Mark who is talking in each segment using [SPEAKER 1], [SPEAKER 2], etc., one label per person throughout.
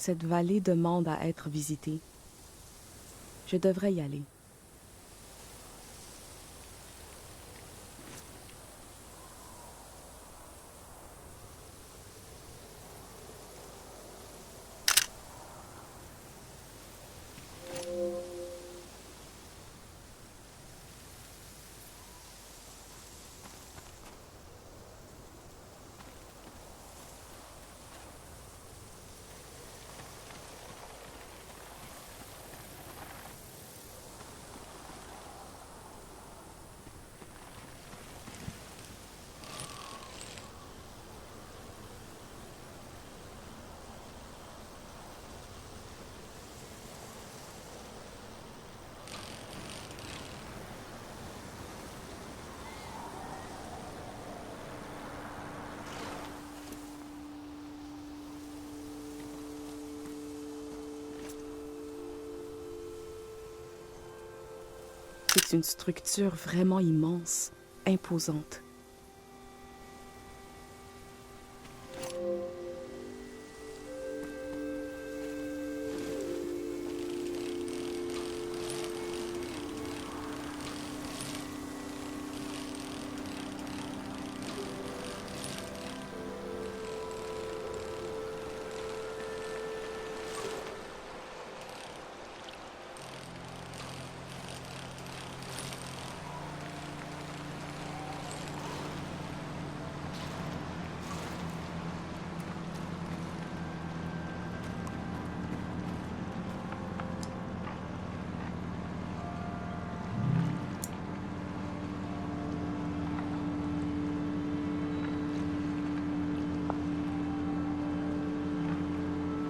[SPEAKER 1] Cette vallée demande à être visitée. Je devrais y aller. C'est une structure vraiment immense, imposante.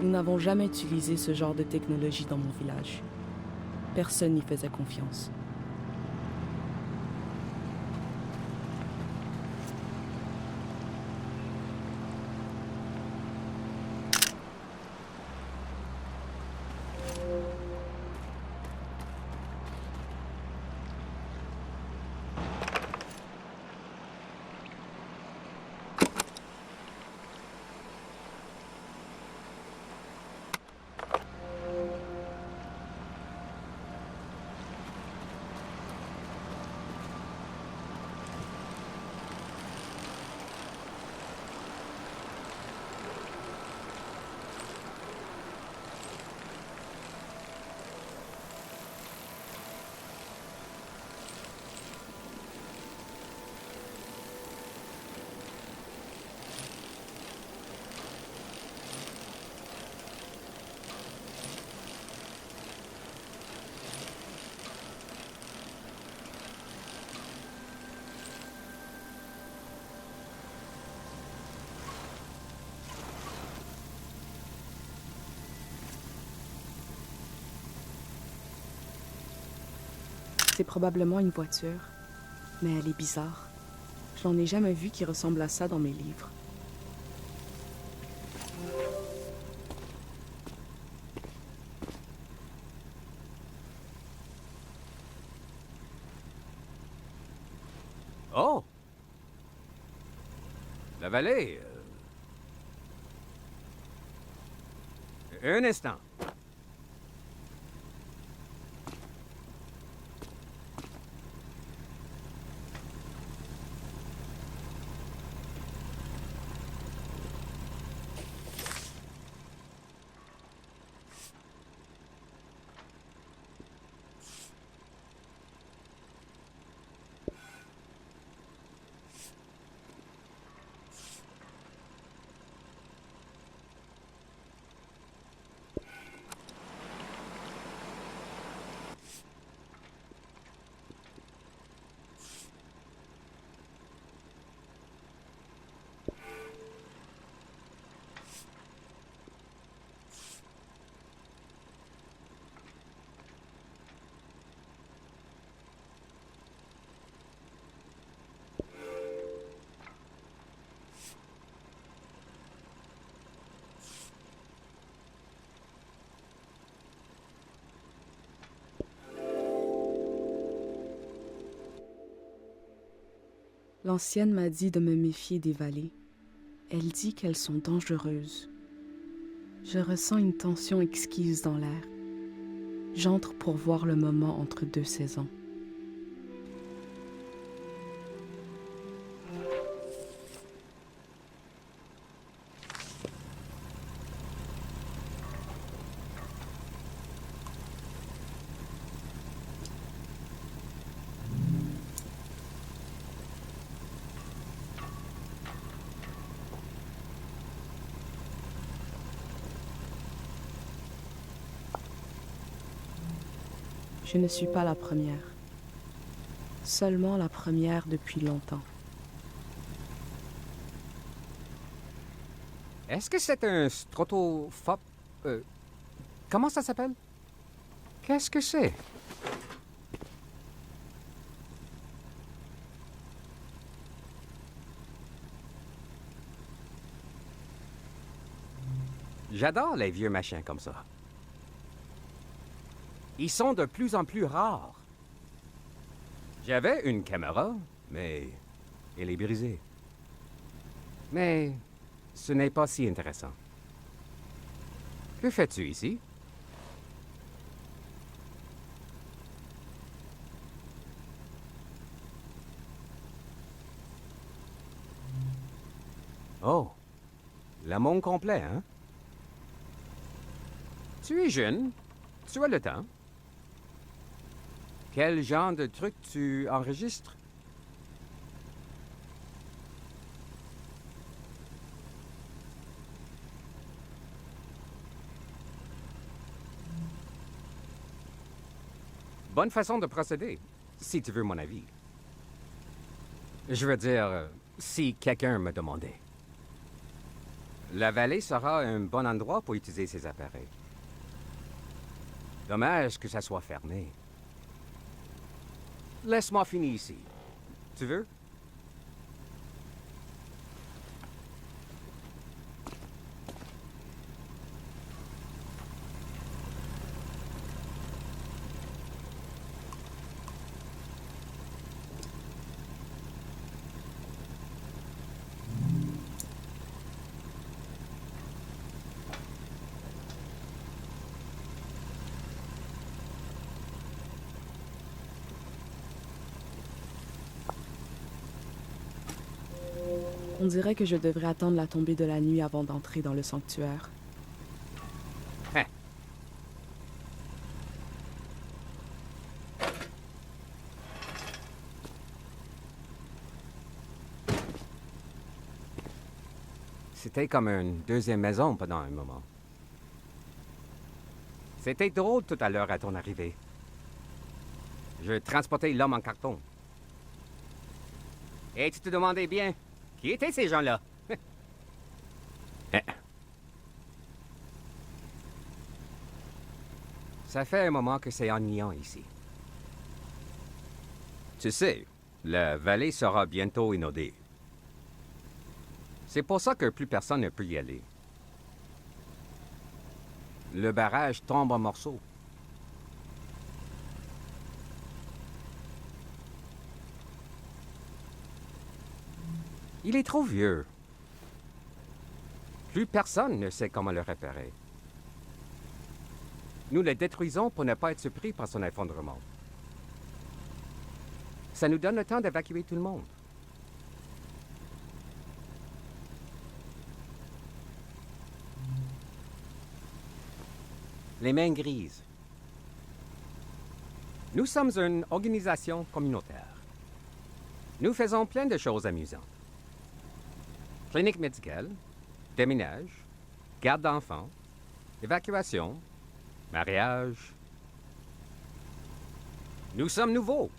[SPEAKER 1] Nous n'avons jamais utilisé ce genre de technologie dans mon village. Personne n'y faisait confiance. C'est probablement une voiture, mais elle est bizarre. Je n'en ai jamais vu qui ressemble à ça dans mes livres.
[SPEAKER 2] Oh! La vallée. Un instant.
[SPEAKER 1] L'ancienne m'a dit de me méfier des vallées. Elle dit qu'elles sont dangereuses. Je ressens une tension exquise dans l'air. J'entre pour voir le moment entre deux saisons. Je ne suis pas la première. Seulement la première depuis longtemps.
[SPEAKER 2] Est-ce que c'est un stratophop? Comment ça s'appelle? Qu'est-ce que c'est? J'adore les vieux machins comme ça. Ils sont de plus en plus rares. J'avais une caméra, mais elle est brisée. Mais ce n'est pas si intéressant. Que fais-tu ici? Oh, l'amour complet, hein? Tu es jeune, tu as le temps. Quel genre de truc tu enregistres? Bonne façon de procéder, si tu veux mon avis. Je veux dire, si quelqu'un me demandait. La vallée sera un bon endroit pour utiliser ces appareils. Dommage que ça soit fermé. Laisse-moi finir ici. Tu veux?
[SPEAKER 1] On dirait que je devrais attendre la tombée de la nuit avant d'entrer dans le sanctuaire.
[SPEAKER 2] Hein. C'était comme une deuxième maison pendant un moment. C'était drôle tout à l'heure à ton arrivée. Je transportais l'homme en carton. Et tu te demandais bien, qui étaient ces gens-là? Ça fait un moment que c'est ennuyant ici. Tu sais, la vallée sera bientôt inondée. C'est pour ça que plus personne ne peut y aller. Le barrage tombe en morceaux. Il est trop vieux. Plus personne ne sait comment le réparer. Nous le détruisons pour ne pas être surpris par son effondrement. Ça nous donne le temps d'évacuer tout le monde. Les mains grises. Nous sommes une organisation communautaire. Nous faisons plein de choses amusantes. Clinique médicale, déminage, garde d'enfants, évacuation, mariage. Nous sommes nouveaux.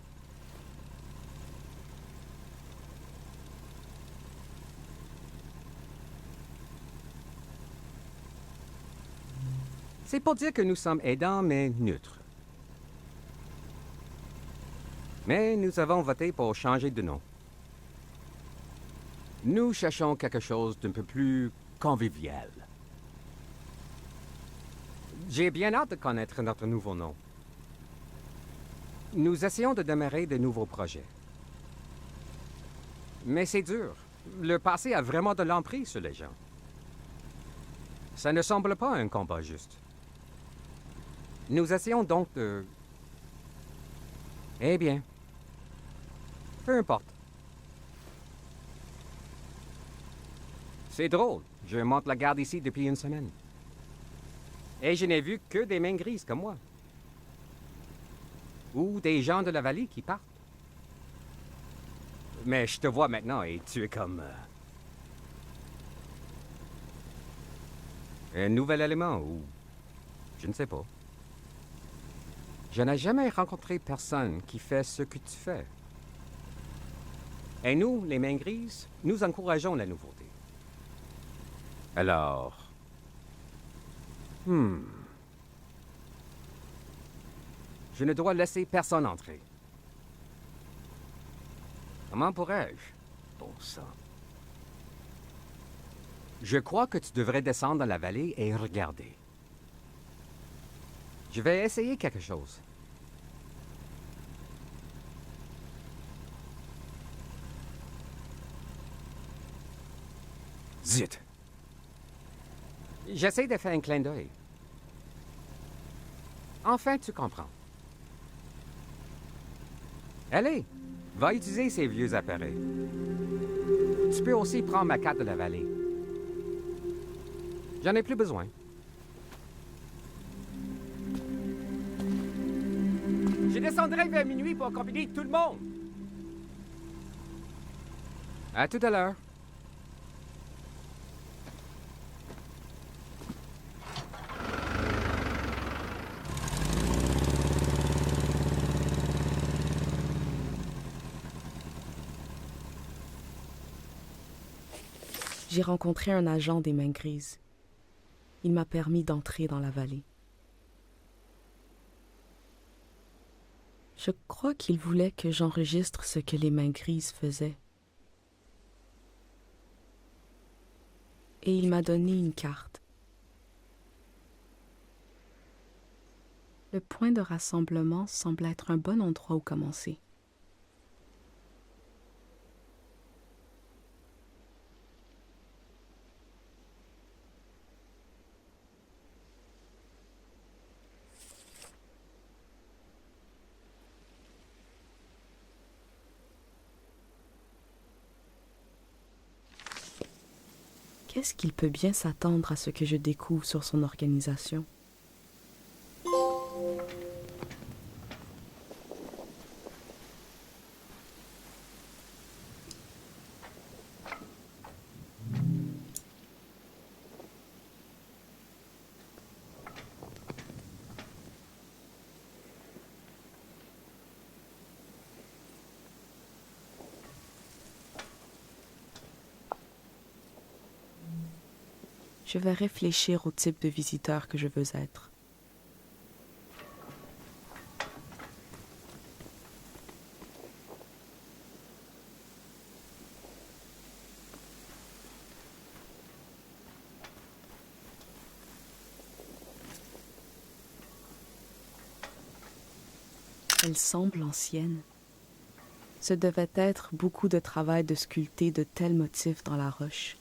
[SPEAKER 2] C'est pour dire que nous sommes aidants, mais neutres. Mais nous avons voté pour changer de nom. Nous cherchons quelque chose d'un peu plus convivial. J'ai bien hâte de connaître notre nouveau nom. Nous essayons de démarrer de nouveaux projets. Mais c'est dur. Le passé a vraiment de l'emprise sur les gens. Ça ne semble pas un combat juste. Nous essayons donc de... Eh bien, peu importe. C'est drôle, je monte la garde ici depuis une semaine. Et je n'ai vu que des mains grises comme moi. Ou des gens de la vallée qui partent. Mais je te vois maintenant et tu es comme... un nouvel élément ou... je ne sais pas. Je n'ai jamais rencontré personne qui fait ce que tu fais. Et nous, les mains grises, nous encourageons la nouveauté. Alors... Je ne dois laisser personne entrer. Comment pourrais-je? Bon sang. Je crois que tu devrais descendre dans la vallée et regarder. Je vais essayer quelque chose. Zut! J'essaie de faire un clin d'œil. Enfin, tu comprends. Allez, va utiliser ces vieux appareils. Tu peux aussi prendre ma carte de la vallée. J'en ai plus besoin. Je descendrai vers minuit pour accompagner tout le monde. À tout à l'heure.
[SPEAKER 1] J'ai rencontré un agent des mains grises. Il m'a permis d'entrer dans la vallée. Je crois qu'il voulait que j'enregistre ce que les mains grises faisaient. Et il m'a donné une carte. Le point de rassemblement semble être un bon endroit où commencer. Qu'est-ce qu'il peut bien s'attendre à ce que je découvre sur son organisation? Je vais réfléchir au type de visiteur que je veux être. Elle semble ancienne. Ce devait être beaucoup de travail de sculpter de tels motifs dans la roche.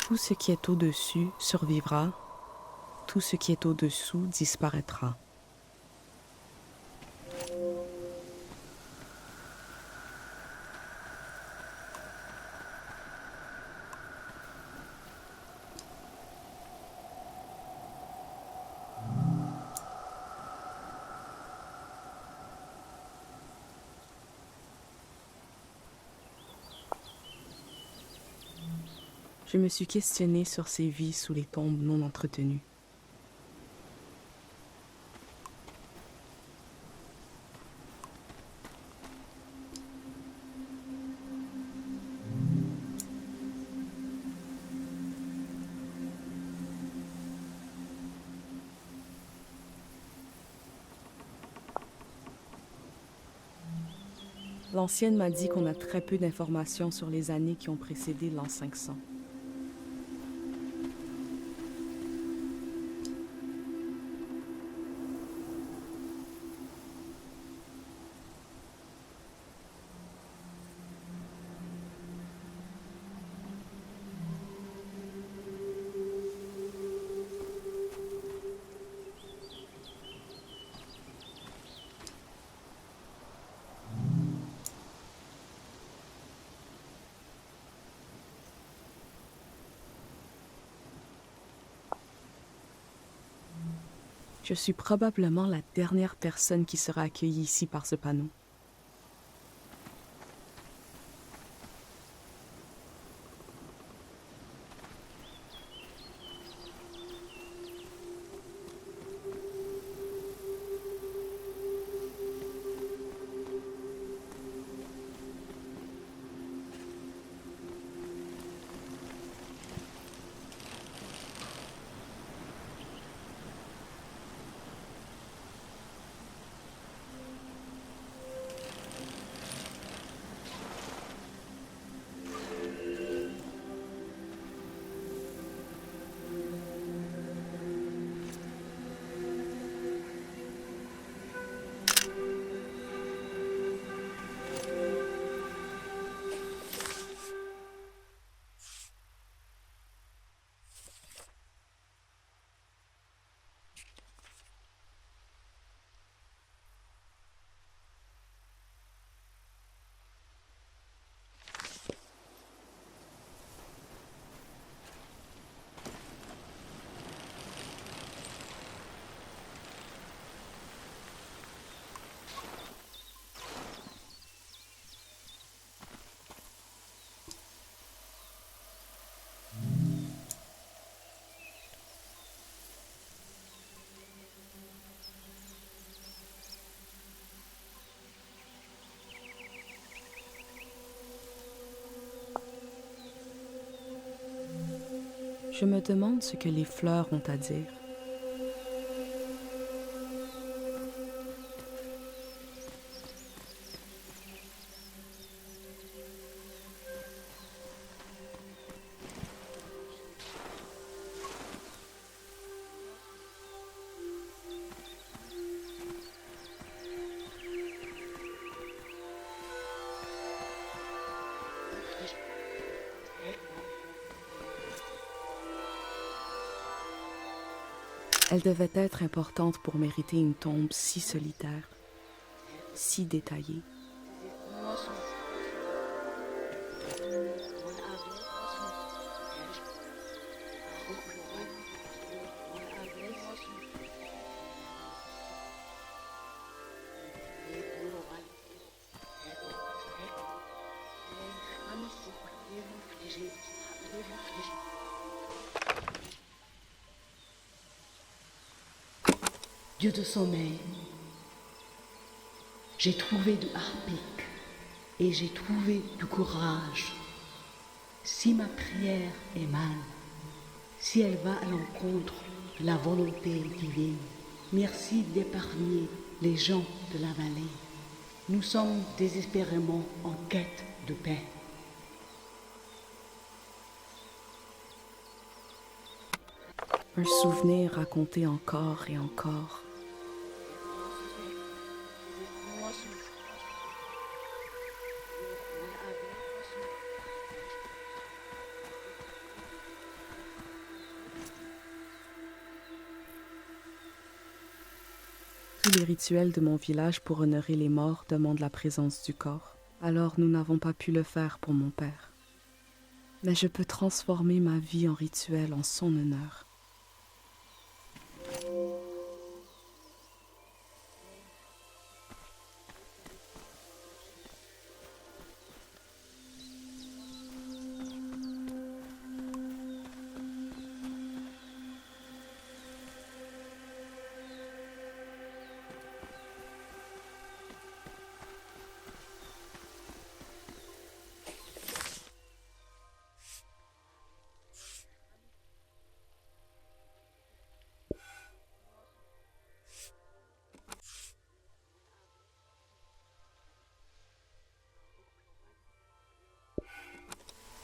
[SPEAKER 1] Tout ce qui est au-dessus survivra, tout ce qui est au-dessous disparaîtra. Je me suis questionnée sur ces vies sous les tombes non entretenues. L'ancienne m'a dit qu'on a très peu d'informations sur les années qui ont précédé l'an 500. Je suis probablement la dernière personne qui sera accueillie ici par ce panneau. Je me demande ce que les fleurs ont à dire. Elle devait être importante pour mériter une tombe si solitaire, si détaillée.
[SPEAKER 3] Dieu de sommeil, j'ai trouvé du harpique et j'ai trouvé du courage. Si ma prière est mal, si elle va à l'encontre de la volonté divine, merci d'épargner les gens de la vallée. Nous sommes désespérément en quête de paix.
[SPEAKER 1] Un souvenir raconté encore et encore. Tous les rituels de mon village pour honorer les morts demandent la présence du corps. Alors nous n'avons pas pu le faire pour mon père. Mais je peux transformer ma vie en rituel en son honneur.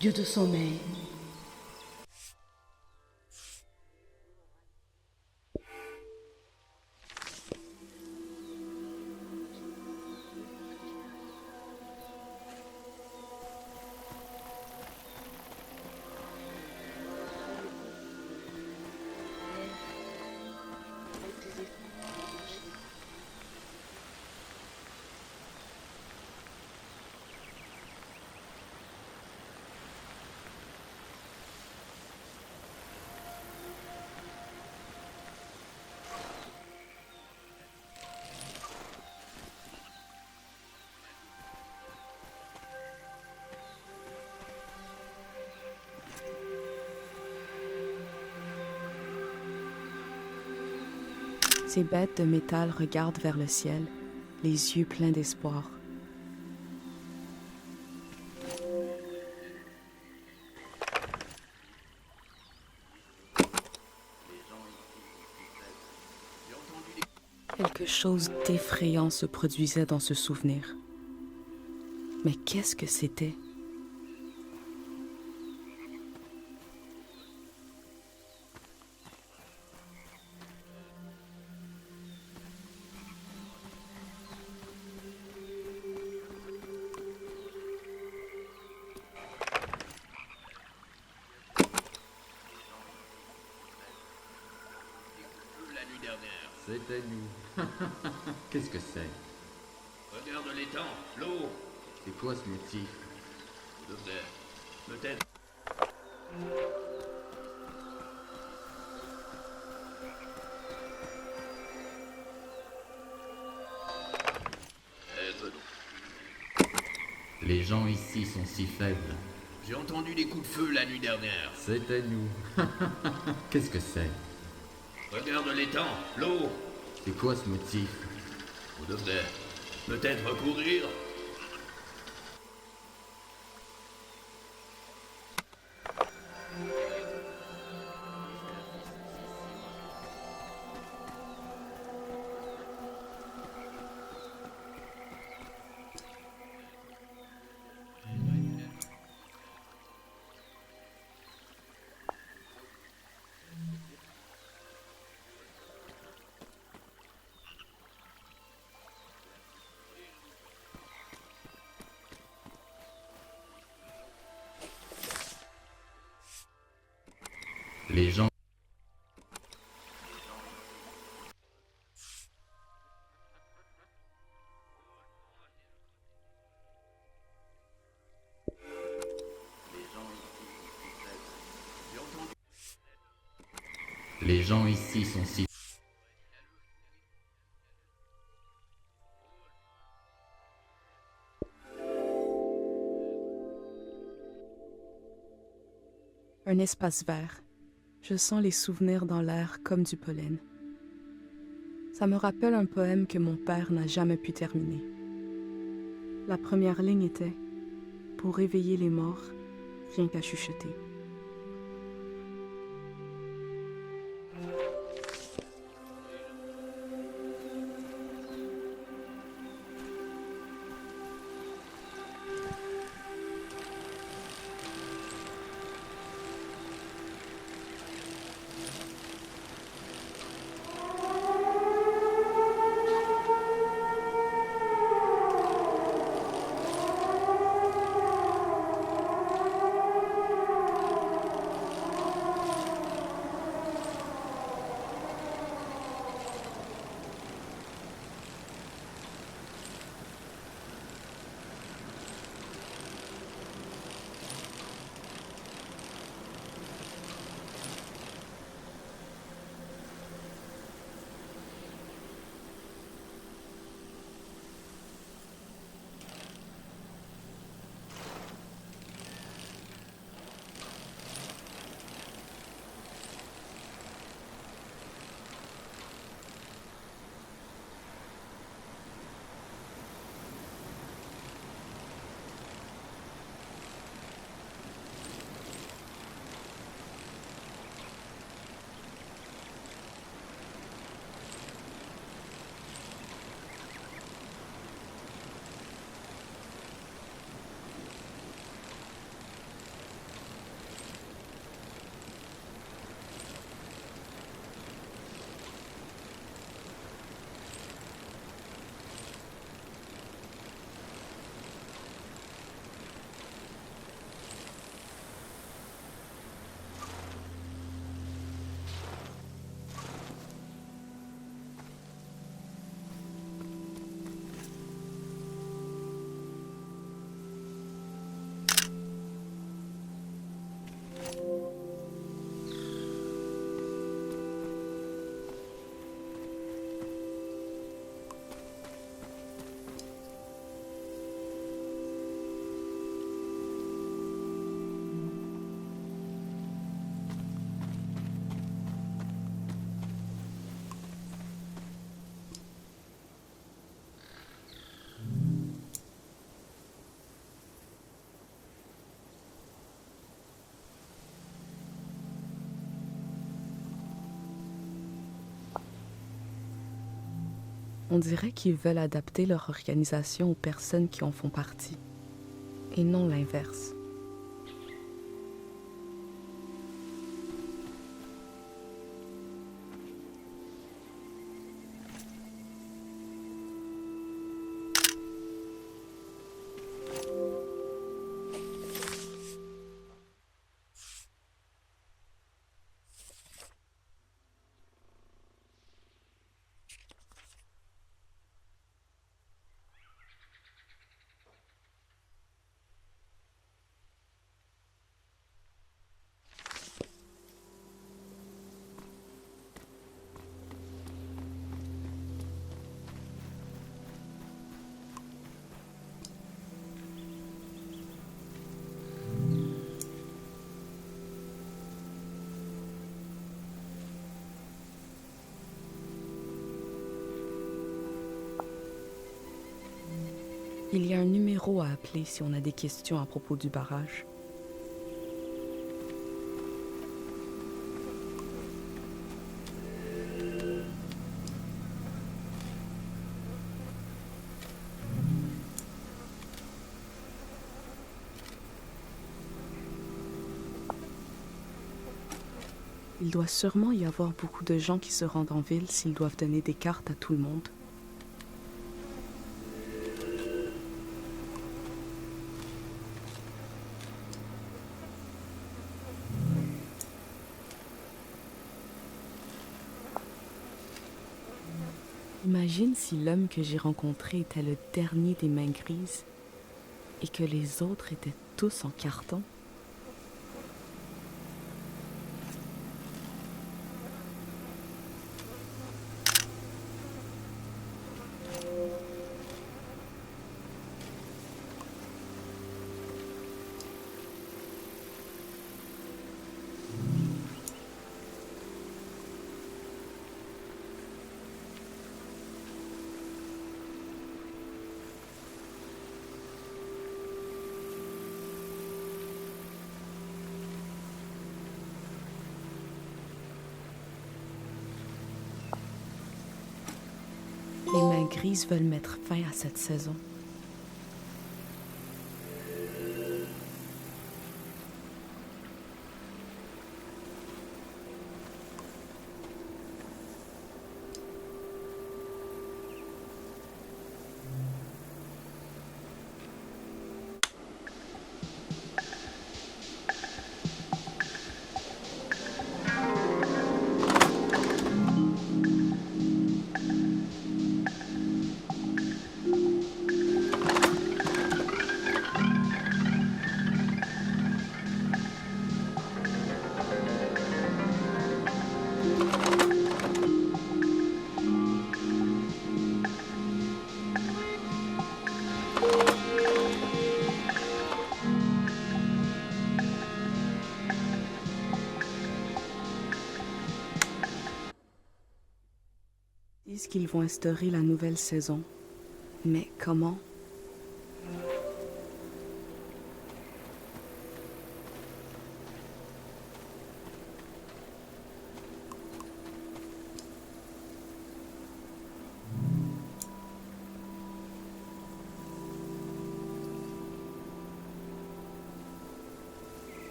[SPEAKER 3] Dieu de sommeil,
[SPEAKER 1] Ces bêtes de métal regardent vers le ciel, les yeux pleins d'espoir. Quelque chose d'effrayant se produisait dans ce souvenir. Mais qu'est-ce que c'était?
[SPEAKER 4] C'était nous. Qu'est-ce que c'est?
[SPEAKER 5] Regarde l'étang, l'eau.
[SPEAKER 4] C'est quoi ce motif?
[SPEAKER 5] Peut-être.
[SPEAKER 4] Les gens ici sont si faibles.
[SPEAKER 5] J'ai entendu des coups de feu la nuit dernière.
[SPEAKER 4] C'était nous. Qu'est-ce que c'est?
[SPEAKER 5] Regarde l'étang, l'eau.
[SPEAKER 4] C'est quoi ce motif?
[SPEAKER 5] Vous devez peut-être courir.
[SPEAKER 4] Les gens... Les gens ici sont si...
[SPEAKER 1] Un espace vert. Je sens les souvenirs dans l'air comme du pollen. Ça me rappelle un poème que mon père n'a jamais pu terminer. La première ligne était « Pour réveiller les morts, rien qu'à chuchoter ». On dirait qu'ils veulent adapter leur organisation aux personnes qui en font partie, et non l'inverse. Il y a un numéro à appeler si on a des questions à propos du barrage. Il doit sûrement y avoir beaucoup de gens qui se rendent en ville s'ils doivent donner des cartes à tout le monde. Imagine si l'homme que j'ai rencontré était le dernier des mains grises et que les autres étaient tous en carton. Les mains grises veulent mettre fin à cette saison. Ils disent qu'ils vont instaurer la nouvelle saison. Mais comment?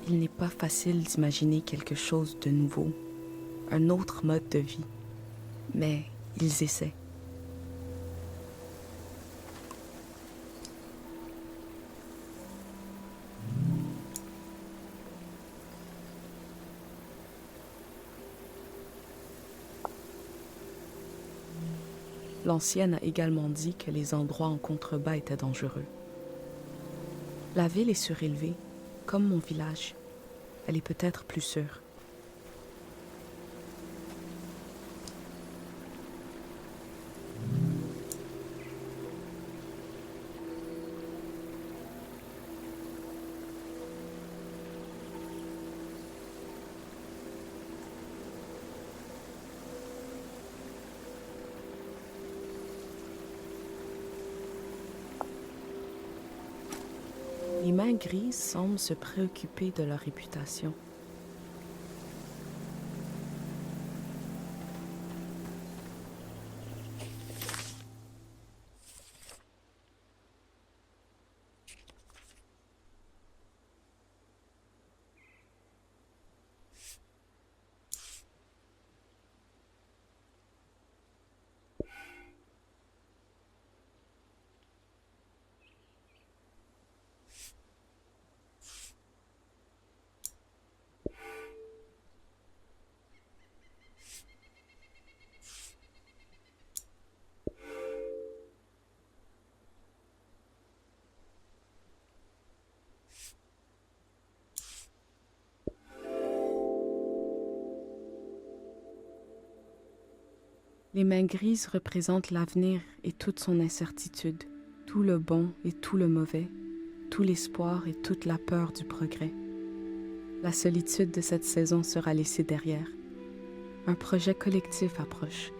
[SPEAKER 1] Il n'est pas facile d'imaginer quelque chose de nouveau, un autre mode de vie, mais ils essaient. L'ancienne a également dit que les endroits en contrebas étaient dangereux. La ville est surélevée, comme mon village. Elle est peut-être plus sûre. Les mains grises semblent se préoccuper de leur réputation. Les mains grises représentent l'avenir et toute son incertitude, tout le bon et tout le mauvais, tout l'espoir et toute la peur du progrès. La solitude de cette saison sera laissée derrière. Un projet collectif approche.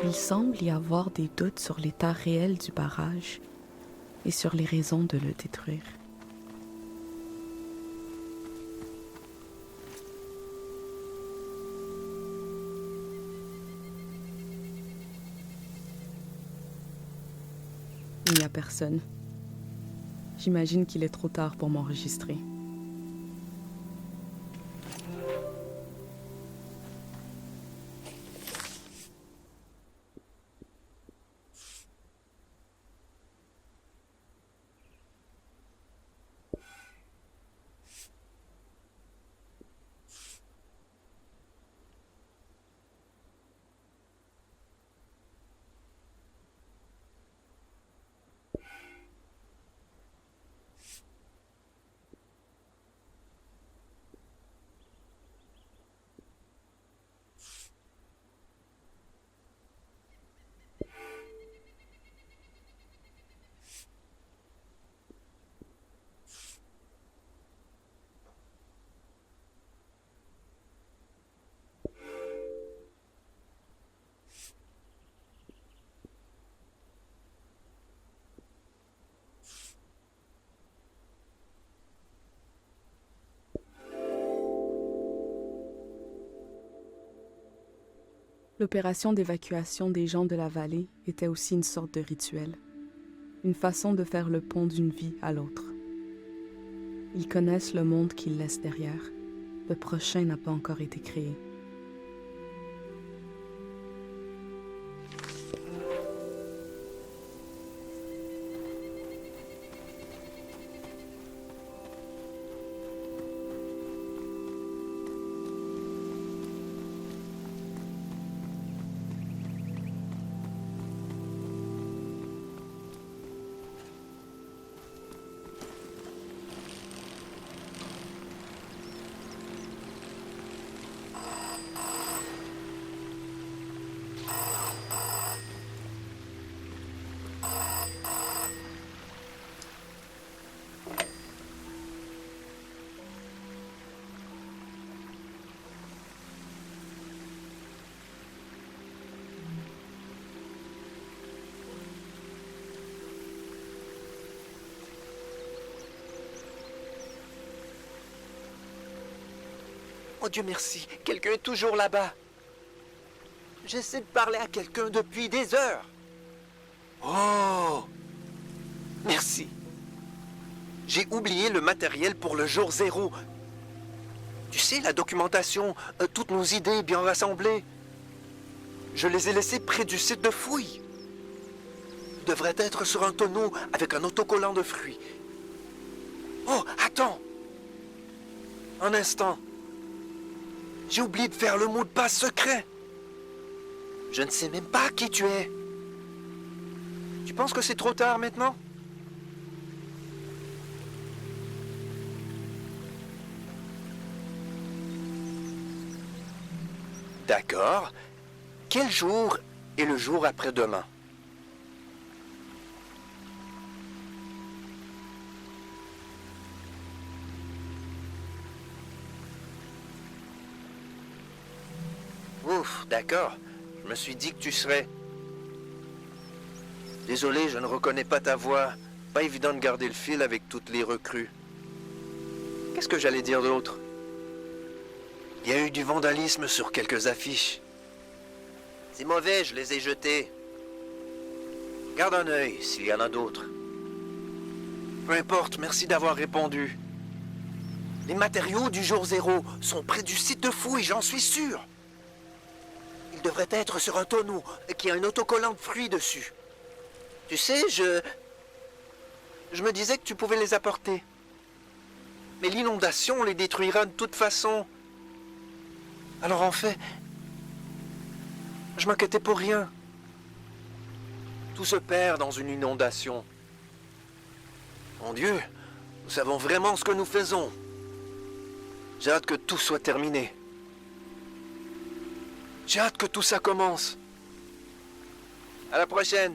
[SPEAKER 1] Il semble y avoir des doutes sur l'état réel du barrage et sur les raisons de le détruire. Il n'y a personne. J'imagine qu'il est trop tard pour m'enregistrer. L'opération d'évacuation des gens de la vallée était aussi une sorte de rituel, une façon de faire le pont d'une vie à l'autre. Ils connaissent le monde qu'ils laissent derrière. Le prochain n'a pas encore été créé.
[SPEAKER 6] Oh Dieu merci, quelqu'un est toujours là-bas. J'essaie de parler à quelqu'un depuis des heures. Oh! Merci. J'ai oublié le matériel pour le jour zéro. Tu sais, la documentation, toutes nos idées bien rassemblées. Je les ai laissées près du site de fouille. Devrait être sur un tonneau avec un autocollant de fruits. Oh, attends! Un instant. J'ai oublié de faire le mot de passe secret. Je ne sais même pas qui tu es. Tu penses que c'est trop tard maintenant? D'accord. Quel jour est le jour après-demain? Ouf, d'accord. Je me suis dit que tu serais... Désolé, je ne reconnais pas ta voix. Pas évident de garder le fil avec toutes les recrues. Qu'est-ce que j'allais dire d'autre? Il y a eu du vandalisme sur quelques affiches. C'est mauvais, je les ai jetées. Garde un œil s'il y en a d'autres. Peu importe, merci d'avoir répondu. Les matériaux du jour zéro sont près du site de fouille, j'en suis sûr. Ils devraient être sur un tonneau qui a un autocollant de fruits dessus. Tu sais, je me disais que tu pouvais les apporter. Mais l'inondation les détruira de toute façon. Alors en fait, je m'inquiétais pour rien. Tout se perd dans une inondation. Mon Dieu, nous savons vraiment ce que nous faisons. J'ai hâte que tout soit terminé. J'ai hâte que tout ça commence. À la prochaine.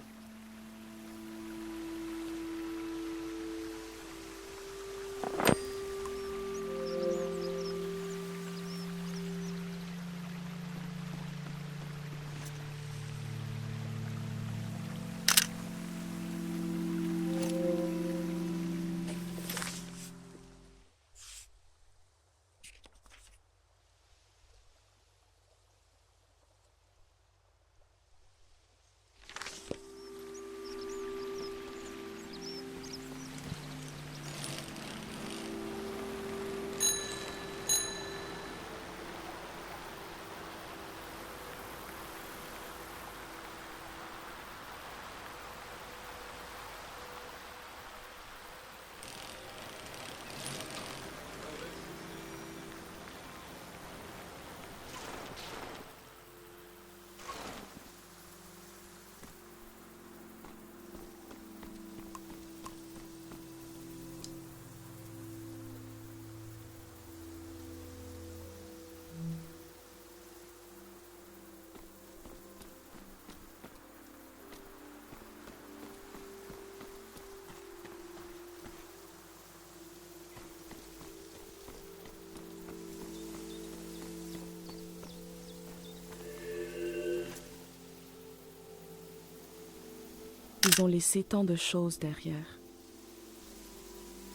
[SPEAKER 1] Ils ont laissé tant de choses derrière.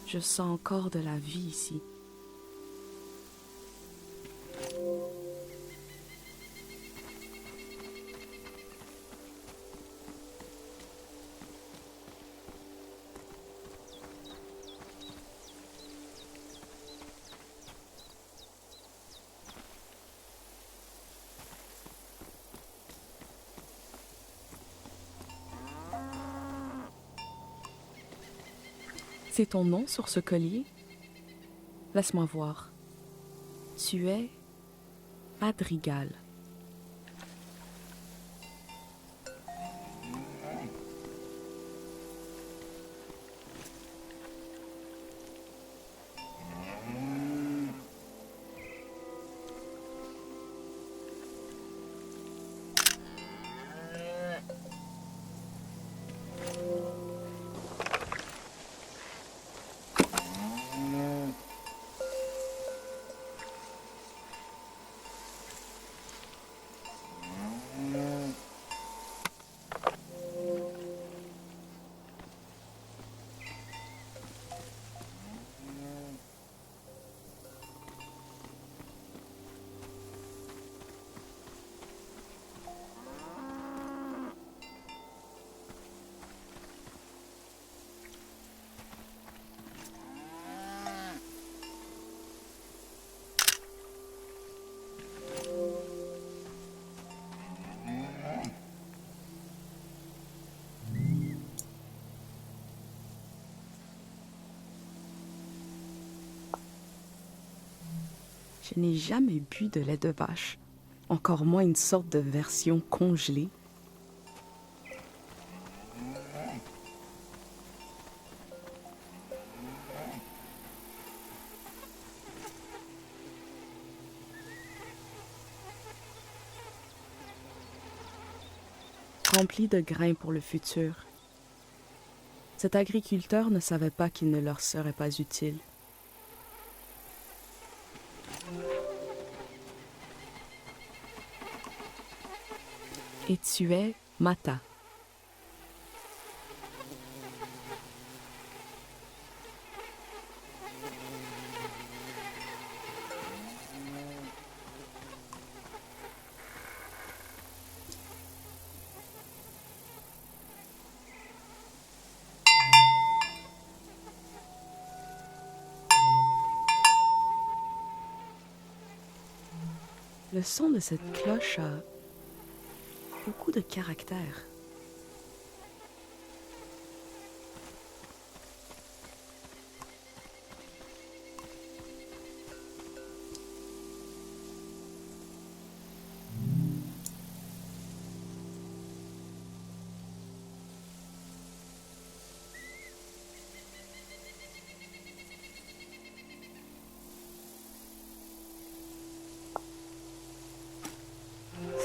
[SPEAKER 1] Je sens encore de la vie ici. C'est ton nom sur ce collier? Laisse-moi voir. Tu es Madrigal. Je n'ai jamais bu de lait de vache, encore moins une sorte de version congelée. Rempli de grains pour le futur. Cet agriculteur ne savait pas qu'il ne leur serait pas utile. Et tu es Mata. Le son de cette cloche a beaucoup de caractère.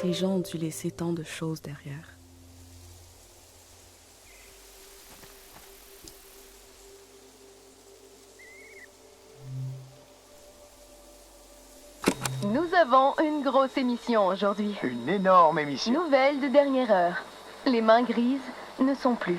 [SPEAKER 1] Ces gens ont dû laisser tant de choses derrière.
[SPEAKER 7] Nous avons une grosse émission aujourd'hui.
[SPEAKER 8] Une énorme émission.
[SPEAKER 7] Nouvelle de dernière heure. Les mains grises ne sont plus.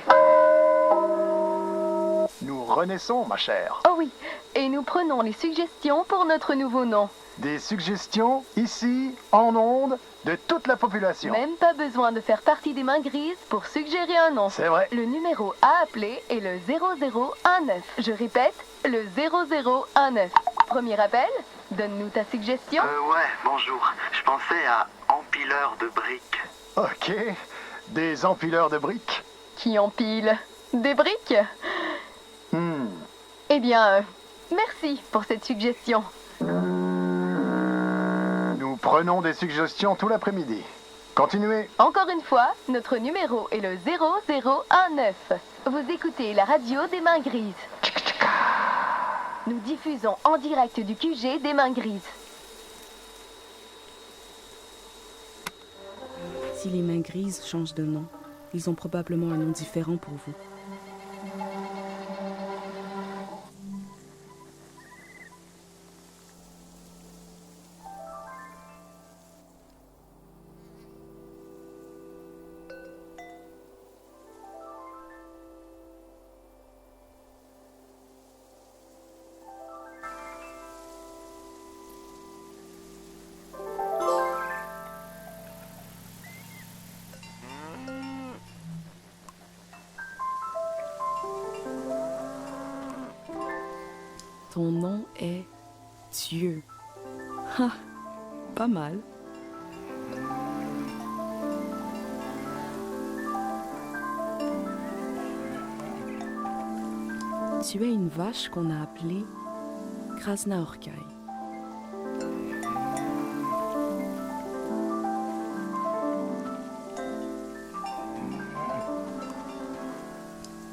[SPEAKER 8] Nous renaissons, ma chère.
[SPEAKER 7] Oh oui, et nous prenons les suggestions pour notre nouveau nom.
[SPEAKER 8] Des suggestions, ici, en ondes, de toute la population.
[SPEAKER 7] Même pas besoin de faire partie des mains grises pour suggérer un nom.
[SPEAKER 8] C'est vrai.
[SPEAKER 7] Le numéro à appeler est le 0019. Je répète, le 0019. Premier appel, donne-nous ta suggestion.
[SPEAKER 9] Ouais, bonjour. Je pensais à empileur de briques.
[SPEAKER 8] Ok. Des empileurs de briques.
[SPEAKER 7] Qui empile des briques.
[SPEAKER 8] Hmm.
[SPEAKER 7] Eh bien, merci pour cette suggestion.
[SPEAKER 8] Nous prenons des suggestions tout l'après-midi. Continuez.
[SPEAKER 7] Encore une fois, notre numéro est le 0019. Vous écoutez la radio des mains grises. Nous diffusons en direct du QG des mains grises.
[SPEAKER 1] Si les mains grises changent de nom, ils ont probablement un nom différent pour vous. Ton nom est Dieu. Ha, pas mal. Tu es une vache qu'on a appelée Krasnaorkai.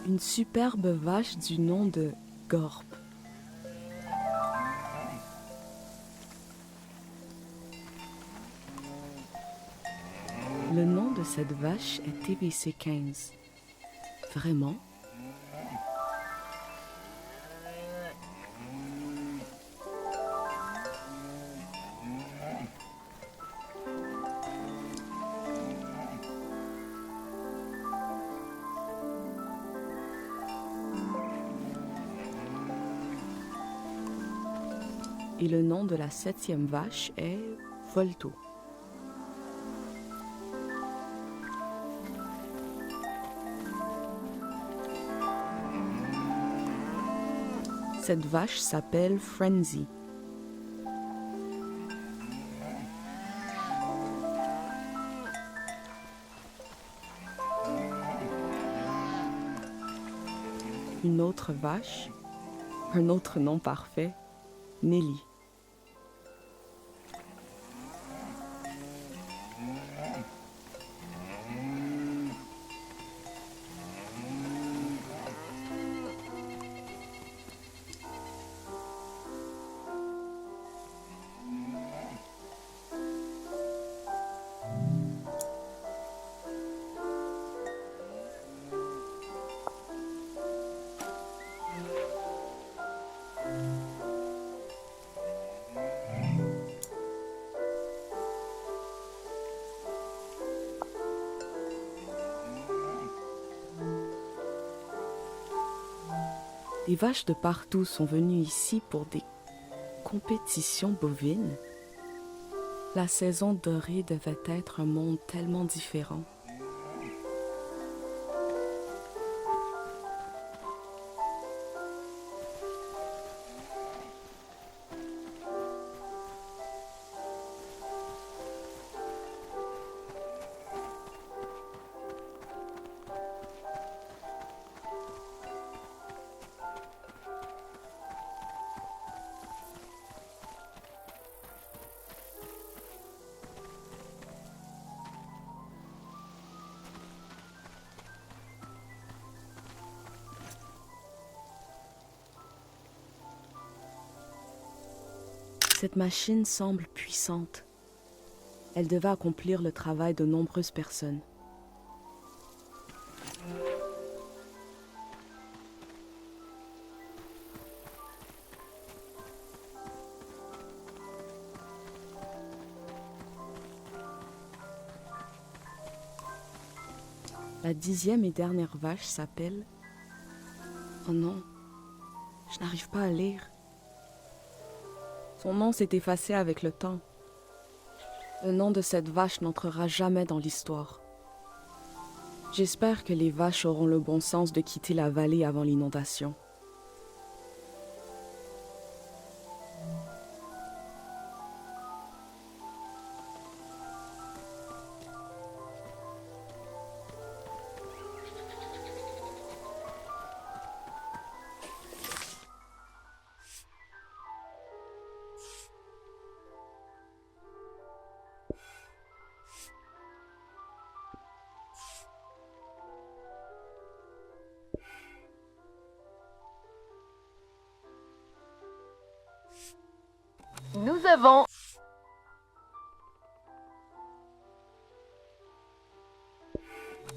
[SPEAKER 1] Une superbe vache du nom de Gorp. Le nom de cette vache est TVC 15. Vraiment? Et le nom de la 7e vache est Volto. Cette vache s'appelle Frenzy. Une autre vache, un autre nom parfait, Nelly. Les vaches de partout sont venues ici pour des compétitions bovines. La saison dorée devait être un monde tellement différent. Cette machine semble puissante. Elle devait accomplir le travail de nombreuses personnes. La 10e et dernière vache s'appelle... Oh non, je n'arrive pas à lire. Son nom s'est effacé avec le temps. Le nom de cette vache n'entrera jamais dans l'histoire. J'espère que les vaches auront le bon sens de quitter la vallée avant l'inondation.
[SPEAKER 7] Nous avons...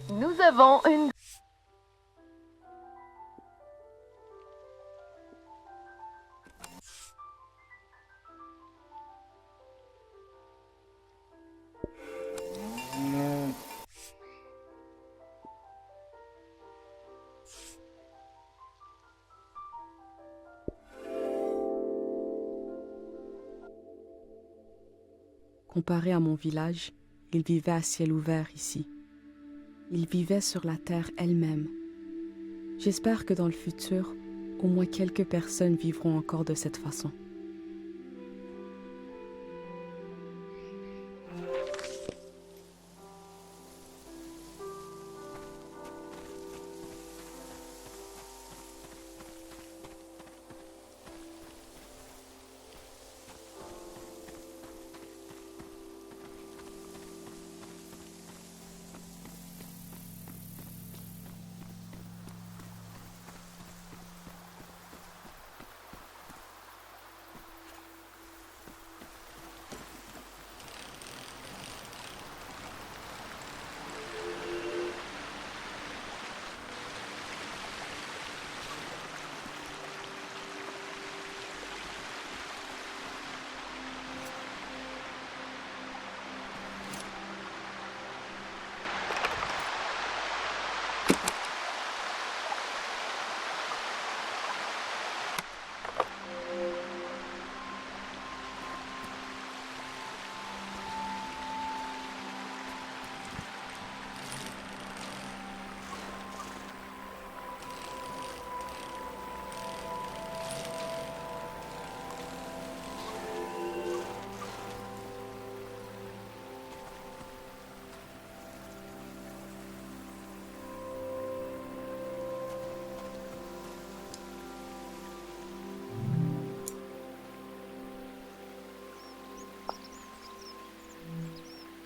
[SPEAKER 7] Nous avons une...
[SPEAKER 1] Comparé à mon village, il vivait à ciel ouvert ici. Il vivait sur la terre elle-même. J'espère que dans le futur, au moins quelques personnes vivront encore de cette façon.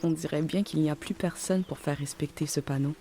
[SPEAKER 1] On dirait bien qu'il n'y a plus personne pour faire respecter ce panneau.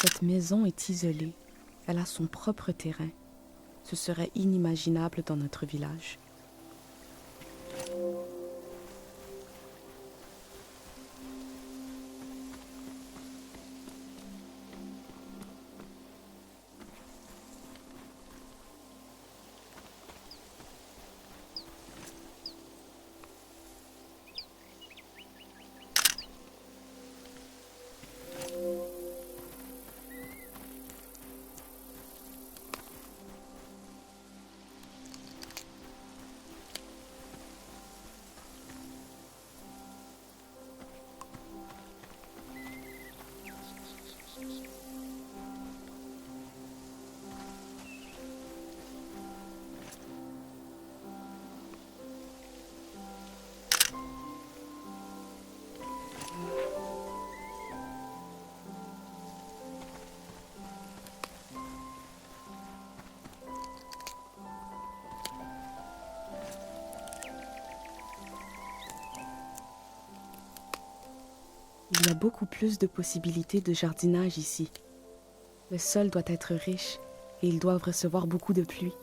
[SPEAKER 1] Cette maison est isolée. Elle a son propre terrain. Ce serait inimaginable dans notre village. Il y a beaucoup plus de possibilités de jardinage ici. Le sol doit être riche et ils doivent recevoir beaucoup de pluie.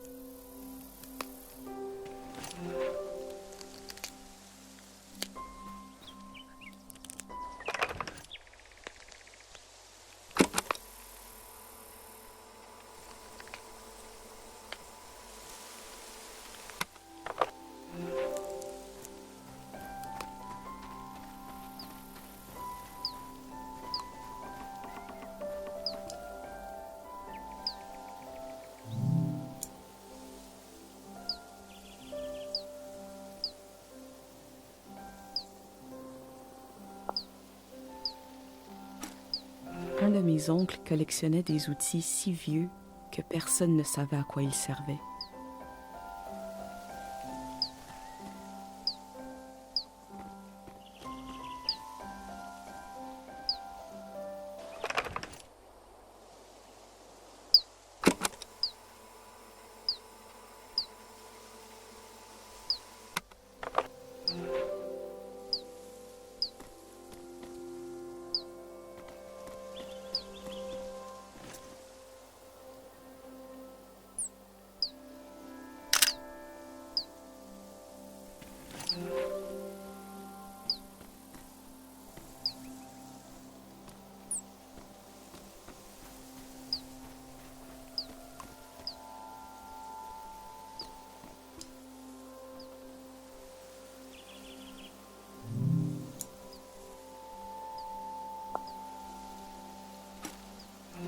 [SPEAKER 1] Un de mes oncles collectionnait des outils si vieux que personne ne savait à quoi ils servaient.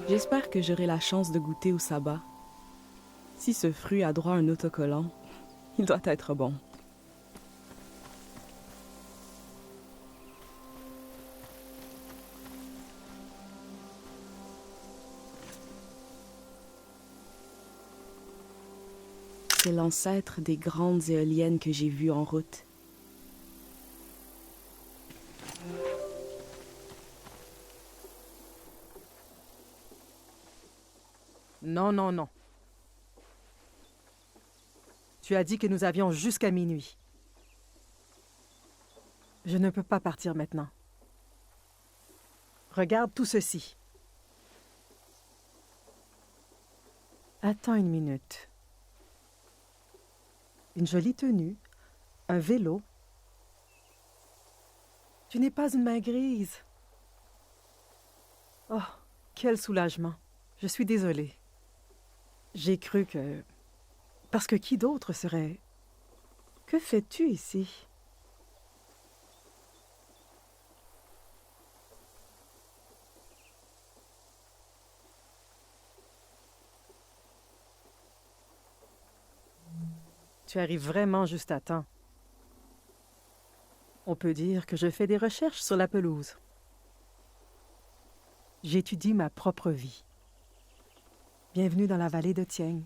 [SPEAKER 1] J'espère que j'aurai la chance de goûter au sabbat. Si ce fruit a droit à un autocollant, il doit être bon. C'est l'ancêtre des grandes éoliennes que j'ai vues en route.
[SPEAKER 10] Non, non, non. Tu as dit que nous avions jusqu'à minuit. Je ne peux pas partir maintenant. Regarde tout ceci. Attends une minute. Une jolie tenue, un vélo. Tu n'es pas une main grise. Oh, quel soulagement. Je suis désolée. J'ai cru que... Parce que qui d'autre serait... Que fais-tu ici? Tu arrives vraiment juste à temps. On peut dire que je fais des recherches sur la pelouse. J'étudie ma propre vie. Bienvenue dans la vallée de Tieng.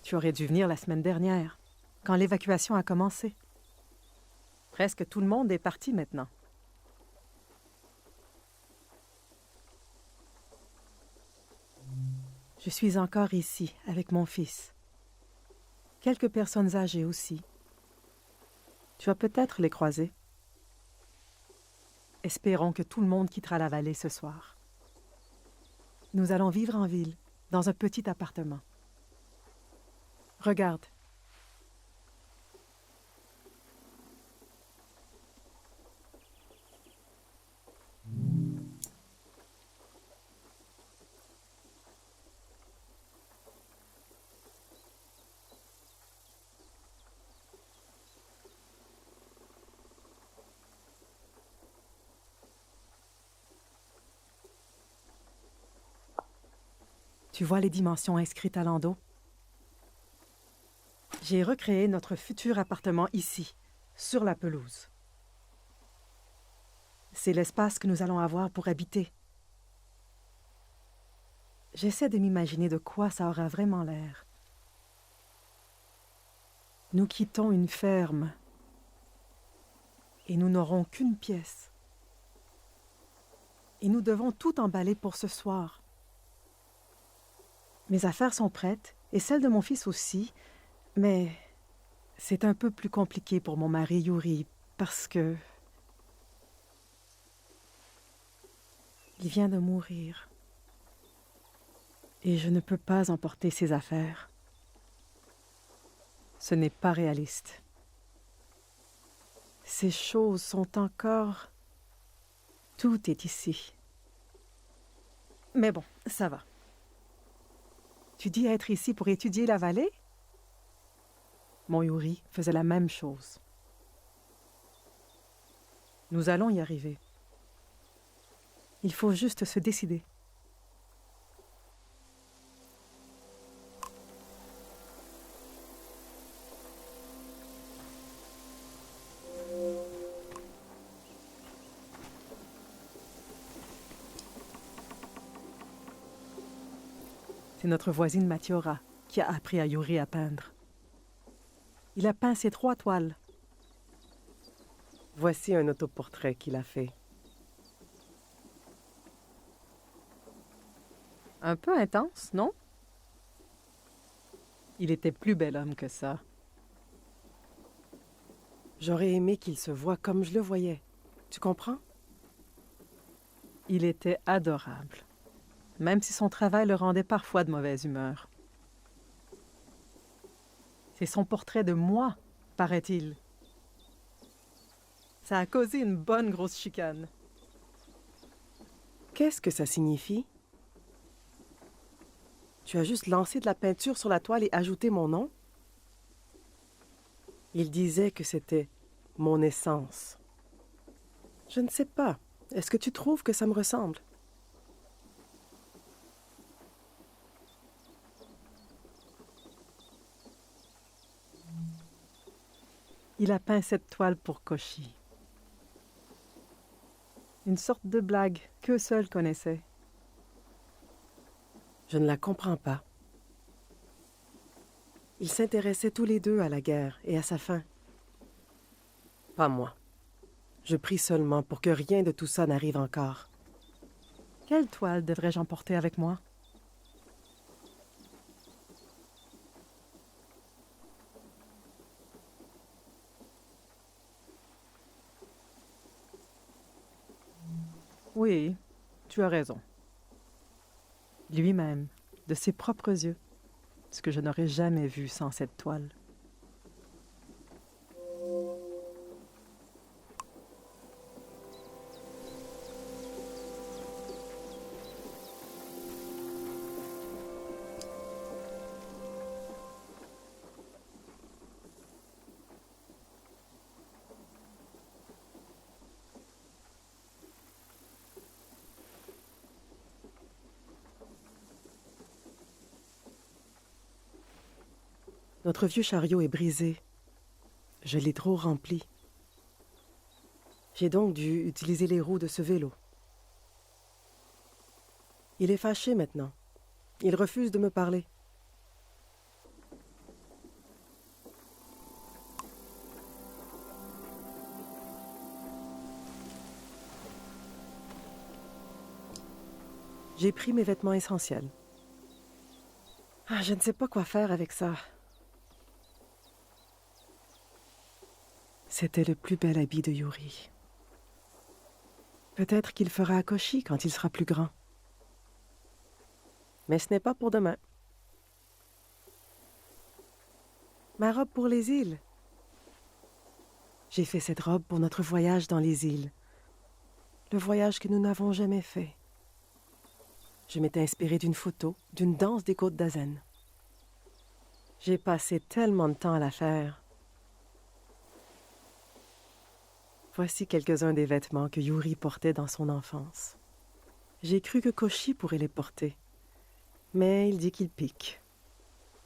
[SPEAKER 10] Tu aurais dû venir la semaine dernière, quand l'évacuation a commencé. Presque tout le monde est parti maintenant. Je suis encore ici, avec mon fils. Quelques personnes âgées aussi. Tu vas peut-être les croiser. Espérons que tout le monde quittera la vallée ce soir. Nous allons vivre en ville, dans un petit appartement. Regarde. Tu vois les dimensions inscrites à l'endos? J'ai recréé notre futur appartement ici, sur la pelouse. C'est l'espace que nous allons avoir pour habiter. J'essaie de m'imaginer de quoi ça aura vraiment l'air. Nous quittons une ferme et nous n'aurons qu'une pièce. Et nous devons tout emballer pour ce soir. Mes affaires sont prêtes, et celles de mon fils aussi, mais c'est un peu plus compliqué pour mon mari Yuri, parce que... il vient de mourir. Et je ne peux pas emporter ses affaires. Ce n'est pas réaliste. Ces choses sont encore... Tout est ici. Mais bon, ça va. Tu dis être ici pour étudier la vallée? Mon Yuri faisait la même chose. Nous allons y arriver. Il faut juste se décider. C'est notre voisine Mathiora qui a appris à Yuri à peindre. Il a peint ses 3 toiles.
[SPEAKER 11] Voici un autoportrait qu'il a fait.
[SPEAKER 10] Un peu intense, non? Il était plus bel homme que ça.
[SPEAKER 11] J'aurais aimé qu'il se voie comme je le voyais. Tu comprends?
[SPEAKER 10] Il était adorable. Même si son travail le rendait parfois de mauvaise humeur. C'est son portrait de moi, paraît-il. Ça a causé une bonne grosse chicane.
[SPEAKER 11] Qu'est-ce que ça signifie? Tu as juste lancé de la peinture sur la toile et ajouté mon nom? Il disait que c'était mon essence. Je ne sais pas. Est-ce que tu trouves que ça me ressemble?
[SPEAKER 10] Il a peint cette toile pour Koshi. Une sorte de blague qu'eux seuls connaissaient.
[SPEAKER 11] Je ne la comprends pas. Ils s'intéressaient tous les deux à la guerre et à sa fin. Pas moi. Je prie seulement pour que rien de tout ça n'arrive encore.
[SPEAKER 10] Quelle toile devrais-je emporter avec moi? Oui, tu as raison. Lui-même, de ses propres yeux, ce que je n'aurais jamais vu sans cette toile.
[SPEAKER 11] Notre vieux chariot est brisé. Je l'ai trop rempli. J'ai donc dû utiliser les roues de ce vélo. Il est fâché maintenant. Il refuse de me parler. J'ai pris mes vêtements essentiels. Ah, je ne sais pas quoi faire avec ça. C'était le plus bel habit de Yuri. Peut-être qu'il fera à Koshi quand il sera plus grand. Mais ce n'est pas pour demain. Ma robe pour les îles. J'ai fait cette robe pour notre voyage dans les îles. Le voyage que nous n'avons jamais fait. Je m'étais inspirée d'une photo, d'une danse des côtes d'Azen. J'ai passé tellement de temps à la faire. Voici quelques-uns des vêtements que Yuri portait dans son enfance. J'ai cru que Koshi pourrait les porter, mais il dit qu'il pique.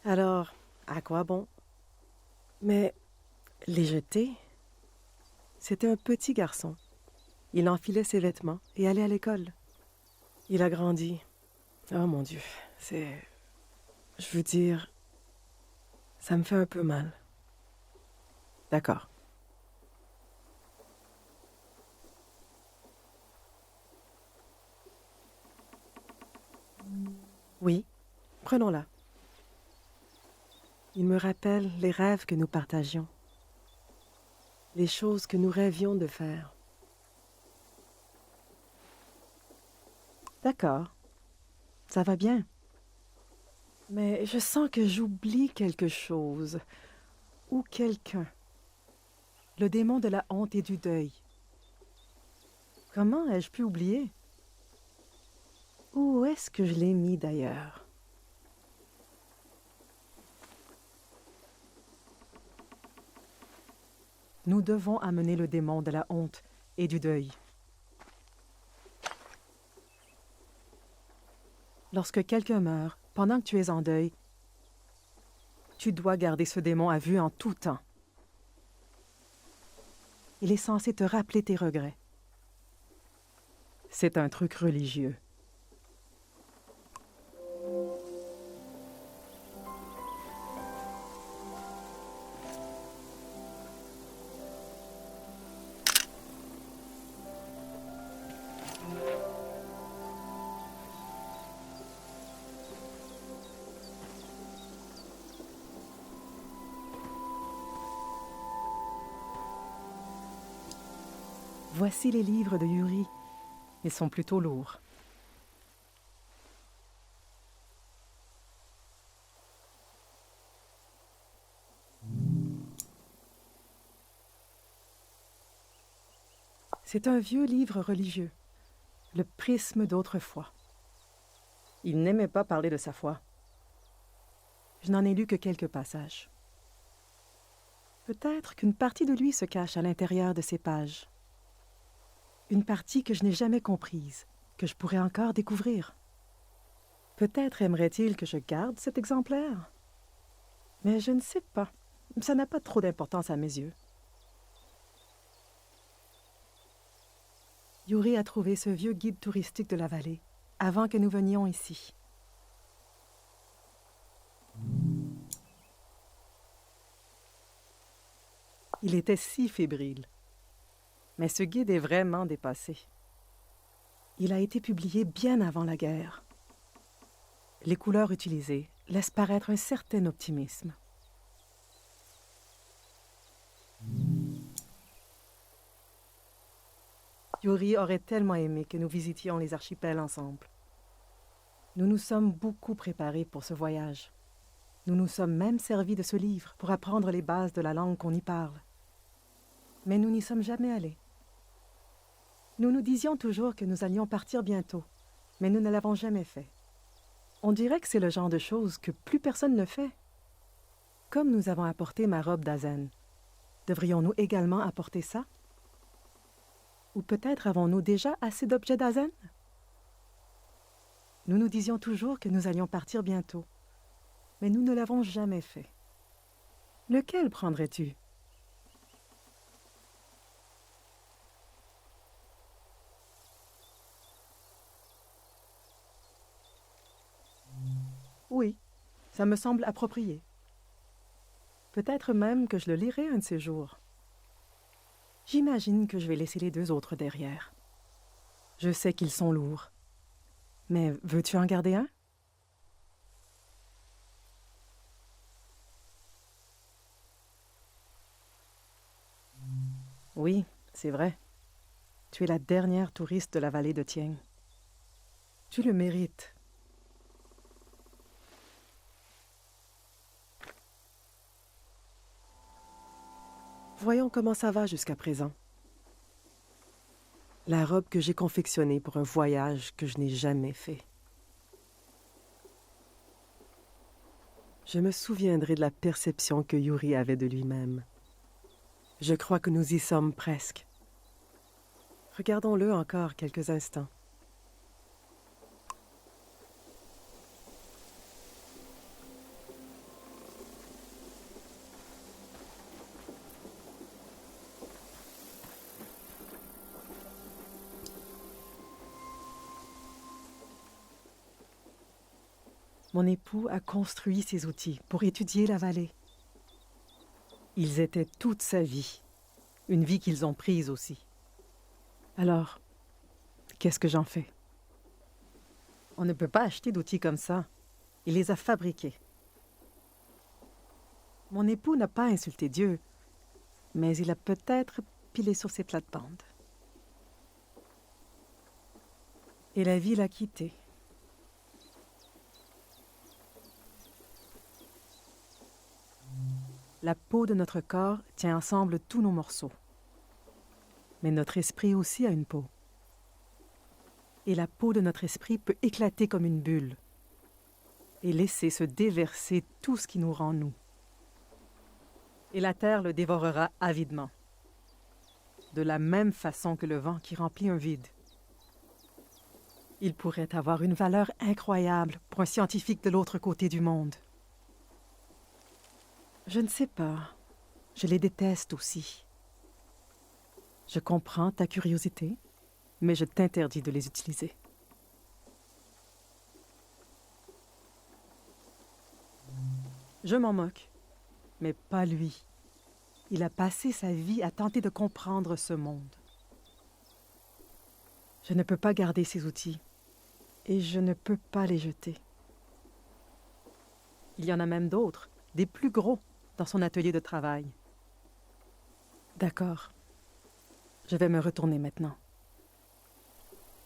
[SPEAKER 11] Alors, à quoi bon? Mais les jeter? C'était un petit garçon. Il enfilait ses vêtements et allait à l'école. Il a grandi. Oh mon Dieu, c'est... Je veux dire... Ça me fait un peu mal. D'accord. Oui, prenons-la. Il me rappelle les rêves que nous partagions. Les choses que nous rêvions de faire. D'accord, ça va bien. Mais je sens que j'oublie quelque chose. Ou quelqu'un. Le démon de la honte et du deuil. Comment ai-je pu oublier? Où est-ce que je l'ai mis d'ailleurs? Nous devons amener le démon de la honte et du deuil. Lorsque quelqu'un meurt, pendant que tu es en deuil, tu dois garder ce démon à vue en tout temps. Il est censé te rappeler tes regrets. C'est un truc religieux. Voici les livres de Yuri. Ils sont plutôt lourds. C'est un vieux livre religieux, le prisme d'autrefois. Il n'aimait pas parler de sa foi. Je n'en ai lu que quelques passages. Peut-être qu'une partie de lui se cache à l'intérieur de ces pages. Une partie que je n'ai jamais comprise, que je pourrais encore découvrir. Peut-être aimerait-il que je garde cet exemplaire. Mais je ne sais pas. Ça n'a pas trop d'importance à mes yeux. Yuri a trouvé ce vieux guide touristique de la vallée, avant que nous venions ici. Il était si fébrile. Mais ce guide est vraiment dépassé. Il a été publié bien avant la guerre. Les couleurs utilisées laissent paraître un certain optimisme. Yuri aurait tellement aimé que nous visitions les archipels ensemble. Nous nous sommes beaucoup préparés pour ce voyage. Nous nous sommes même servis de ce livre pour apprendre les bases de la langue qu'on y parle. Mais nous n'y sommes jamais allés. Nous nous disions toujours que nous allions partir bientôt, mais nous ne l'avons jamais fait. On dirait que c'est le genre de choses que plus personne ne fait. Comme nous avons apporté ma robe d'Azen, devrions-nous également apporter ça? Ou peut-être avons-nous déjà assez d'objets d'Azen? Nous nous disions toujours que nous allions partir bientôt, mais nous ne l'avons jamais fait. Lequel prendrais-tu? Oui, ça me semble approprié. Peut-être même que je le lirai un de ces jours. J'imagine que je vais laisser les deux autres derrière. Je sais qu'ils sont lourds. Mais veux-tu en garder un? Oui, c'est vrai. Tu es la dernière touriste de la vallée de Tieng. Tu le mérites. Voyons comment ça va jusqu'à présent. La robe que j'ai confectionnée pour un voyage que je n'ai jamais fait. Je me souviendrai de la perception que Yuri avait de lui-même. Je crois que nous y sommes presque. Regardons-le encore quelques instants. Mon époux a construit ces outils pour étudier la vallée. Ils étaient toute sa vie, une vie qu'ils ont prise aussi. Alors, qu'est-ce que j'en fais? On ne peut pas acheter d'outils comme ça. Il les a fabriqués. Mon époux n'a pas insulté Dieu, mais il a peut-être pilé sur ses plates-bandes. Et la vie l'a quitté. La peau de notre corps tient ensemble tous nos morceaux. Mais notre esprit aussi a une peau. Et la peau de notre esprit peut éclater comme une bulle et laisser se déverser tout ce qui nous rend nous. Et la terre le dévorera avidement, de la même façon que le vent qui remplit un vide. Il pourrait avoir une valeur incroyable pour un scientifique de l'autre côté du monde. Je ne sais pas. Je les déteste aussi. Je comprends ta curiosité, mais je t'interdis de les utiliser. Je m'en moque, mais pas lui. Il a passé sa vie à tenter de comprendre ce monde. Je ne peux pas garder ces outils, et je ne peux pas les jeter. Il y en a même d'autres, des plus gros, dans son atelier de travail. D'accord. Je vais me retourner maintenant.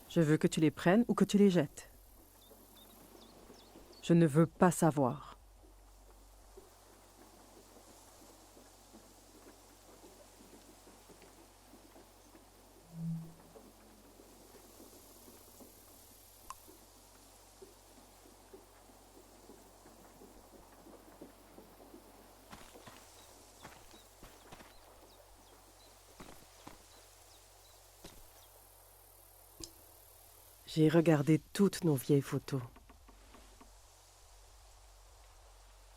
[SPEAKER 11] Je veux que tu les prennes ou que tu les jettes. Je ne veux pas savoir. J'ai regardé toutes nos vieilles photos.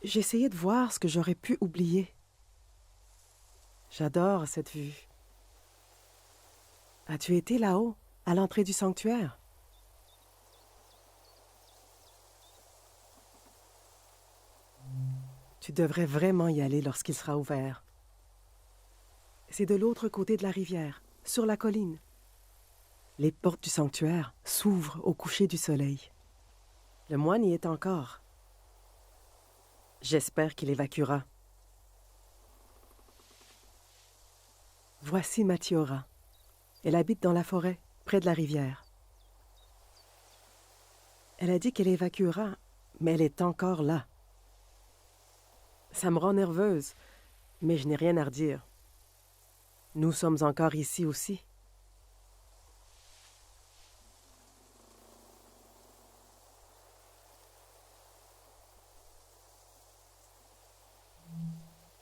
[SPEAKER 11] J'essayais de voir ce que j'aurais pu oublier. J'adore cette vue. As-tu été là-haut, à l'entrée du sanctuaire? Tu devrais vraiment y aller lorsqu'il sera ouvert. C'est de l'autre côté de la rivière, sur la colline. Les portes du sanctuaire s'ouvrent au coucher du soleil. Le moine y est encore. J'espère qu'il évacuera. Voici Mathiora. Elle habite dans la forêt, près de la rivière. Elle a dit qu'elle évacuera, mais elle est encore là. Ça me rend nerveuse, mais je n'ai rien à redire. Nous sommes encore ici aussi.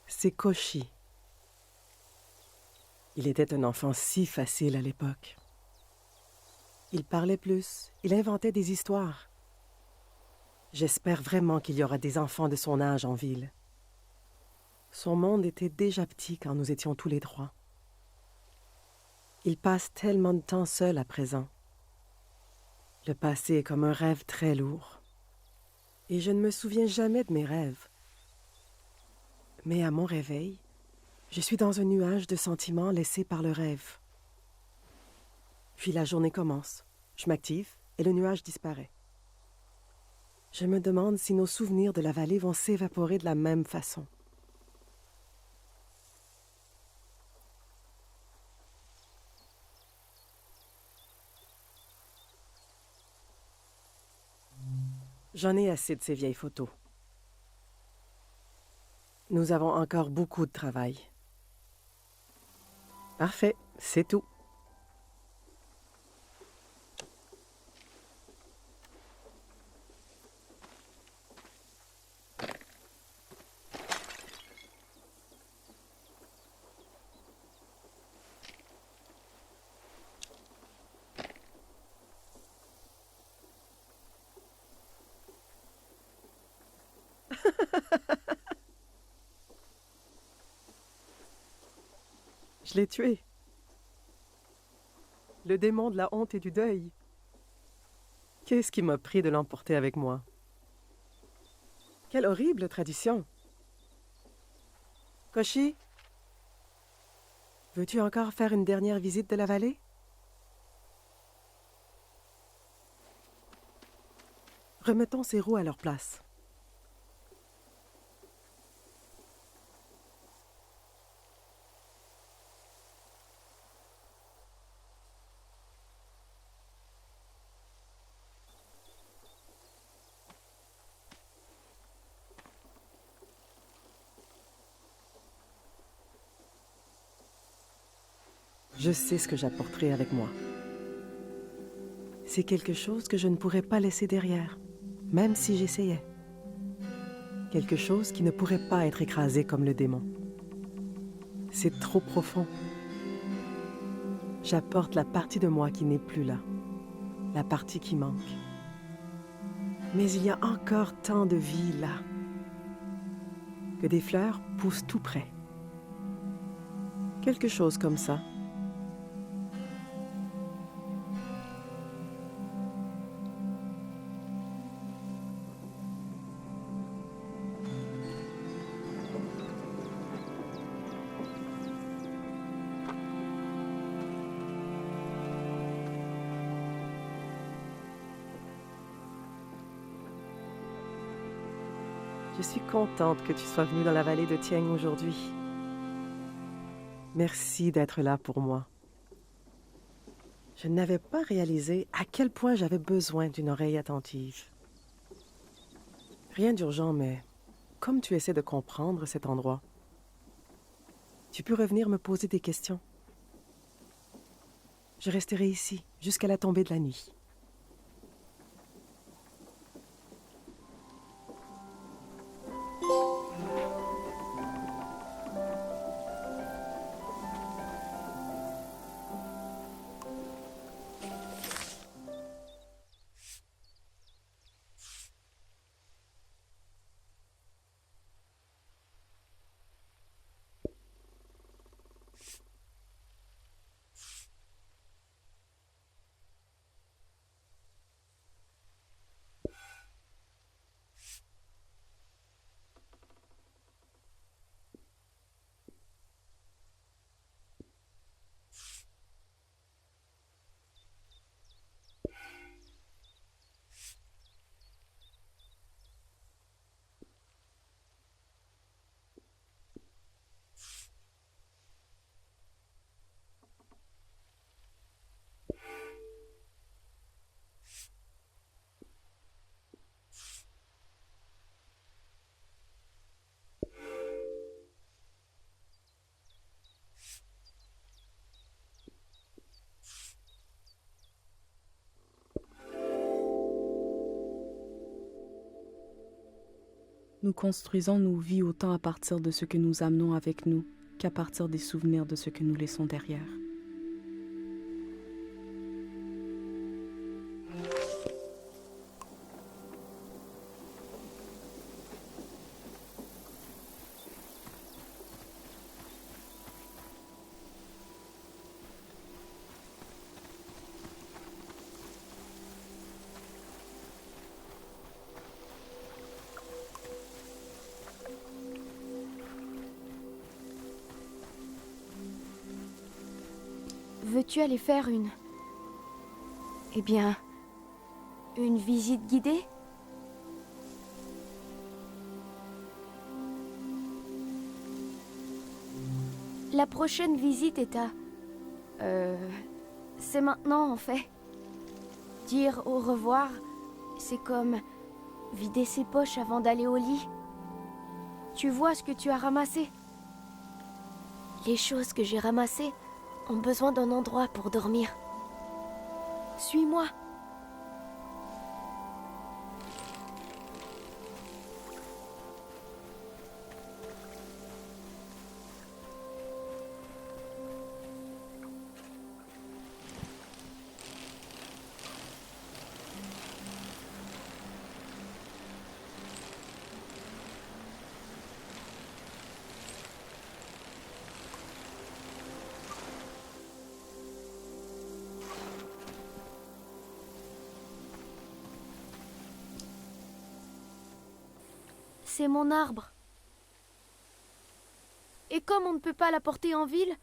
[SPEAKER 11] C'est Koshi. Il était un enfant si facile à l'époque. Il parlait plus, il inventait des histoires. J'espère vraiment qu'il y aura des enfants de son âge en ville. Son monde était déjà petit quand nous étions tous les trois. Il passe tellement de temps seul à présent. Le passé est comme un rêve très lourd. Et je ne me souviens jamais de mes rêves. Mais à mon réveil, je suis dans un nuage de sentiments laissés par le rêve. Puis la journée commence. Je m'active et le nuage disparaît. Je me demande si nos souvenirs de la vallée vont s'évaporer de la même façon. J'en ai assez de ces vieilles photos. Nous avons encore beaucoup de travail. Parfait, c'est tout. Je l'ai tué. Le démon de la honte et du deuil. Qu'est-ce qui m'a pris de l'emporter avec moi? Quelle horrible tradition. Koshi, veux-tu encore faire une dernière visite de la vallée? Remettons ces roues à leur place. Je sais ce que j'apporterai avec moi. C'est quelque chose que je ne pourrais pas laisser derrière, même si j'essayais. Quelque chose qui ne pourrait pas être écrasé comme le démon. C'est trop profond. J'apporte la partie de moi qui n'est plus là, la partie qui manque. Mais il y a encore tant de vie là, que des fleurs poussent tout près. Quelque chose comme ça. Je suis contente que tu sois venue dans la vallée de Tieng aujourd'hui. Merci d'être là pour moi. Je n'avais pas réalisé à quel point j'avais besoin d'une oreille attentive. Rien d'urgent, mais comme tu essaies de comprendre cet endroit, tu peux revenir me poser des questions. Je resterai ici jusqu'à la tombée de la nuit.
[SPEAKER 1] Nous construisons nos vies autant à partir de ce que nous amenons avec nous qu'à partir des souvenirs de ce que nous laissons derrière.
[SPEAKER 12] Veux-tu aller faire une visite guidée? La prochaine visite est à... c'est maintenant, en fait. Dire au revoir, c'est comme vider ses poches avant d'aller au lit. Tu vois ce que tu as ramassé? Les choses que j'ai ramassées ont besoin d'un endroit pour dormir. Suis-moi. C'est mon arbre. Et comme on ne peut pas la porter en ville,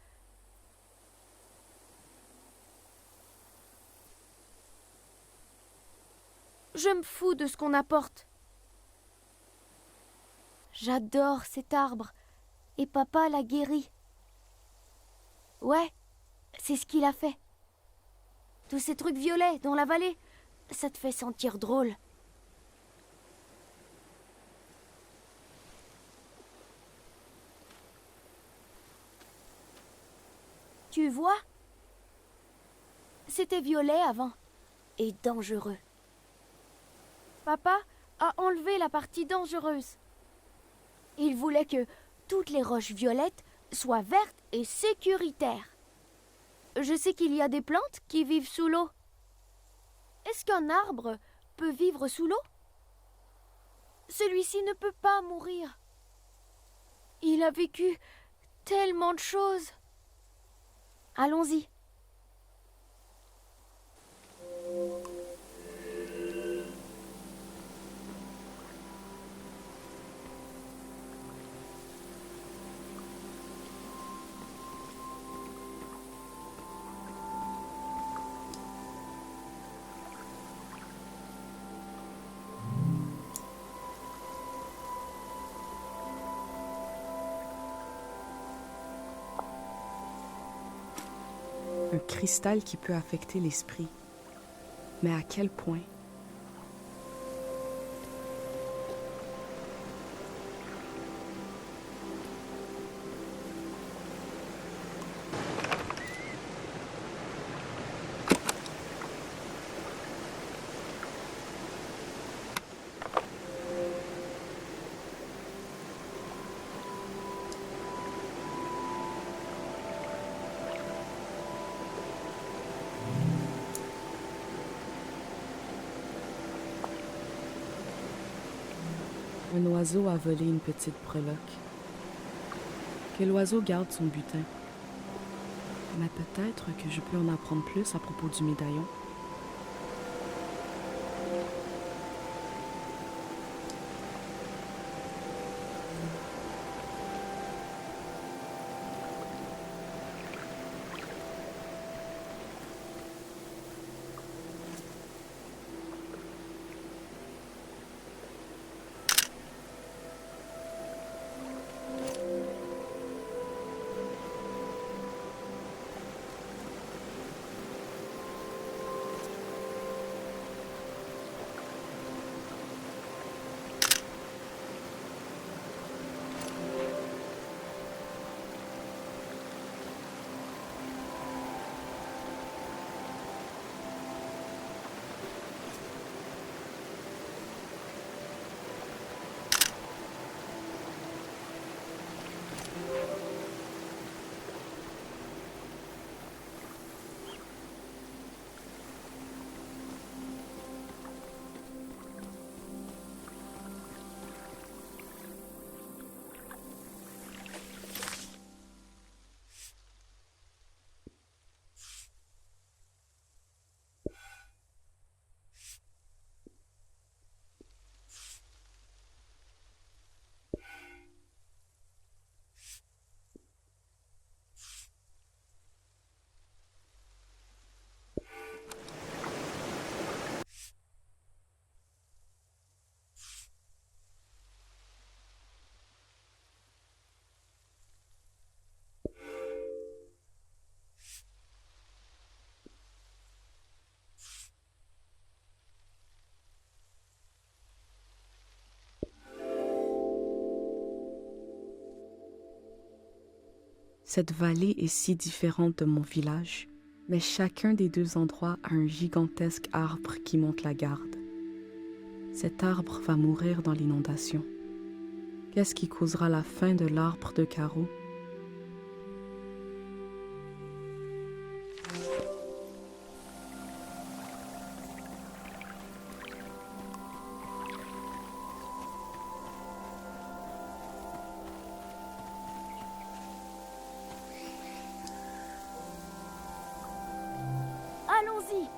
[SPEAKER 12] je me fous de ce qu'on apporte. J'adore cet arbre et papa l'a guéri. Ouais, c'est ce qu'il a fait. Tous ces trucs violets dans la vallée, ça te fait sentir drôle. Tu vois? C'était violet avant et dangereux. Papa a enlevé la partie dangereuse. Il voulait que toutes les roches violettes soient vertes et sécuritaires. Je sais qu'il y a des plantes qui vivent sous l'eau. Est-ce qu'un arbre peut vivre sous l'eau? Celui-ci ne peut pas mourir. Il a vécu tellement de choses. Allons-y.
[SPEAKER 1] Un cristal qui peut affecter l'esprit. Mais à quel point? Un oiseau a volé une petite breloque. Que l'oiseau garde son butin. Mais peut-être que je peux en apprendre plus à propos du médaillon. Cette vallée est si différente de mon village, mais chacun des deux endroits a un gigantesque arbre qui monte la garde. Cet arbre va mourir dans l'inondation. Qu'est-ce qui causera la fin de l'arbre de carreaux?
[SPEAKER 12] Allons-y!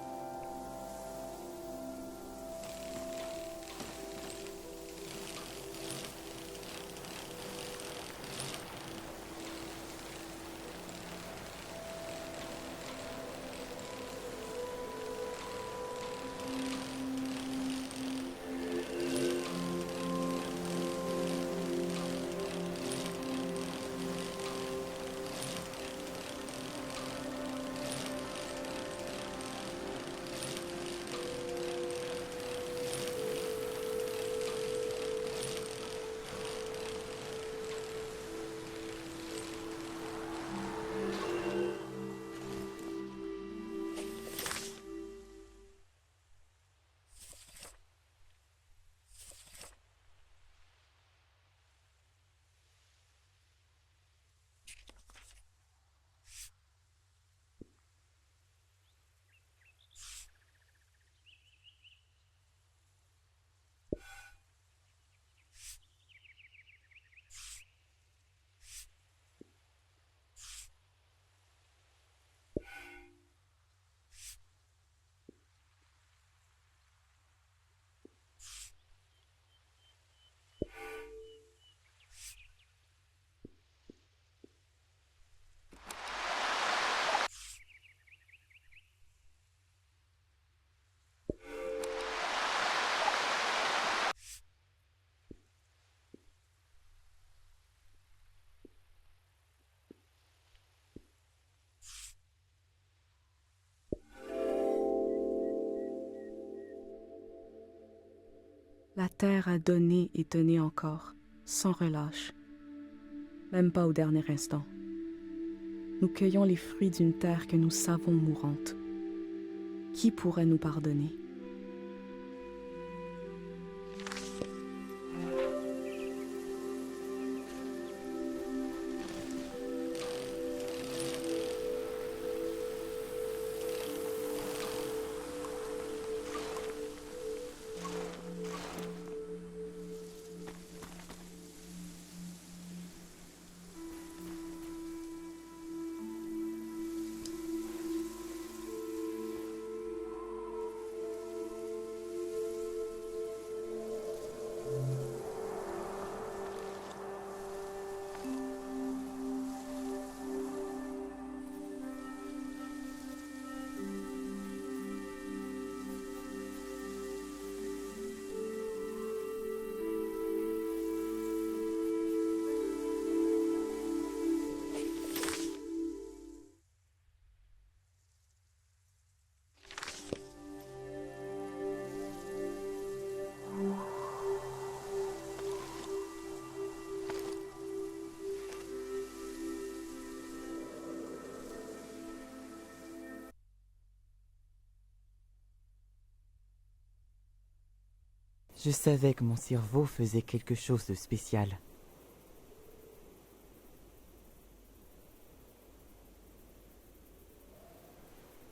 [SPEAKER 1] La terre a donné et donné encore, sans relâche, même pas au dernier instant. Nous cueillons les fruits d'une terre que nous savons mourante. Qui pourrait nous pardonner?
[SPEAKER 13] Je savais que mon cerveau faisait quelque chose de spécial.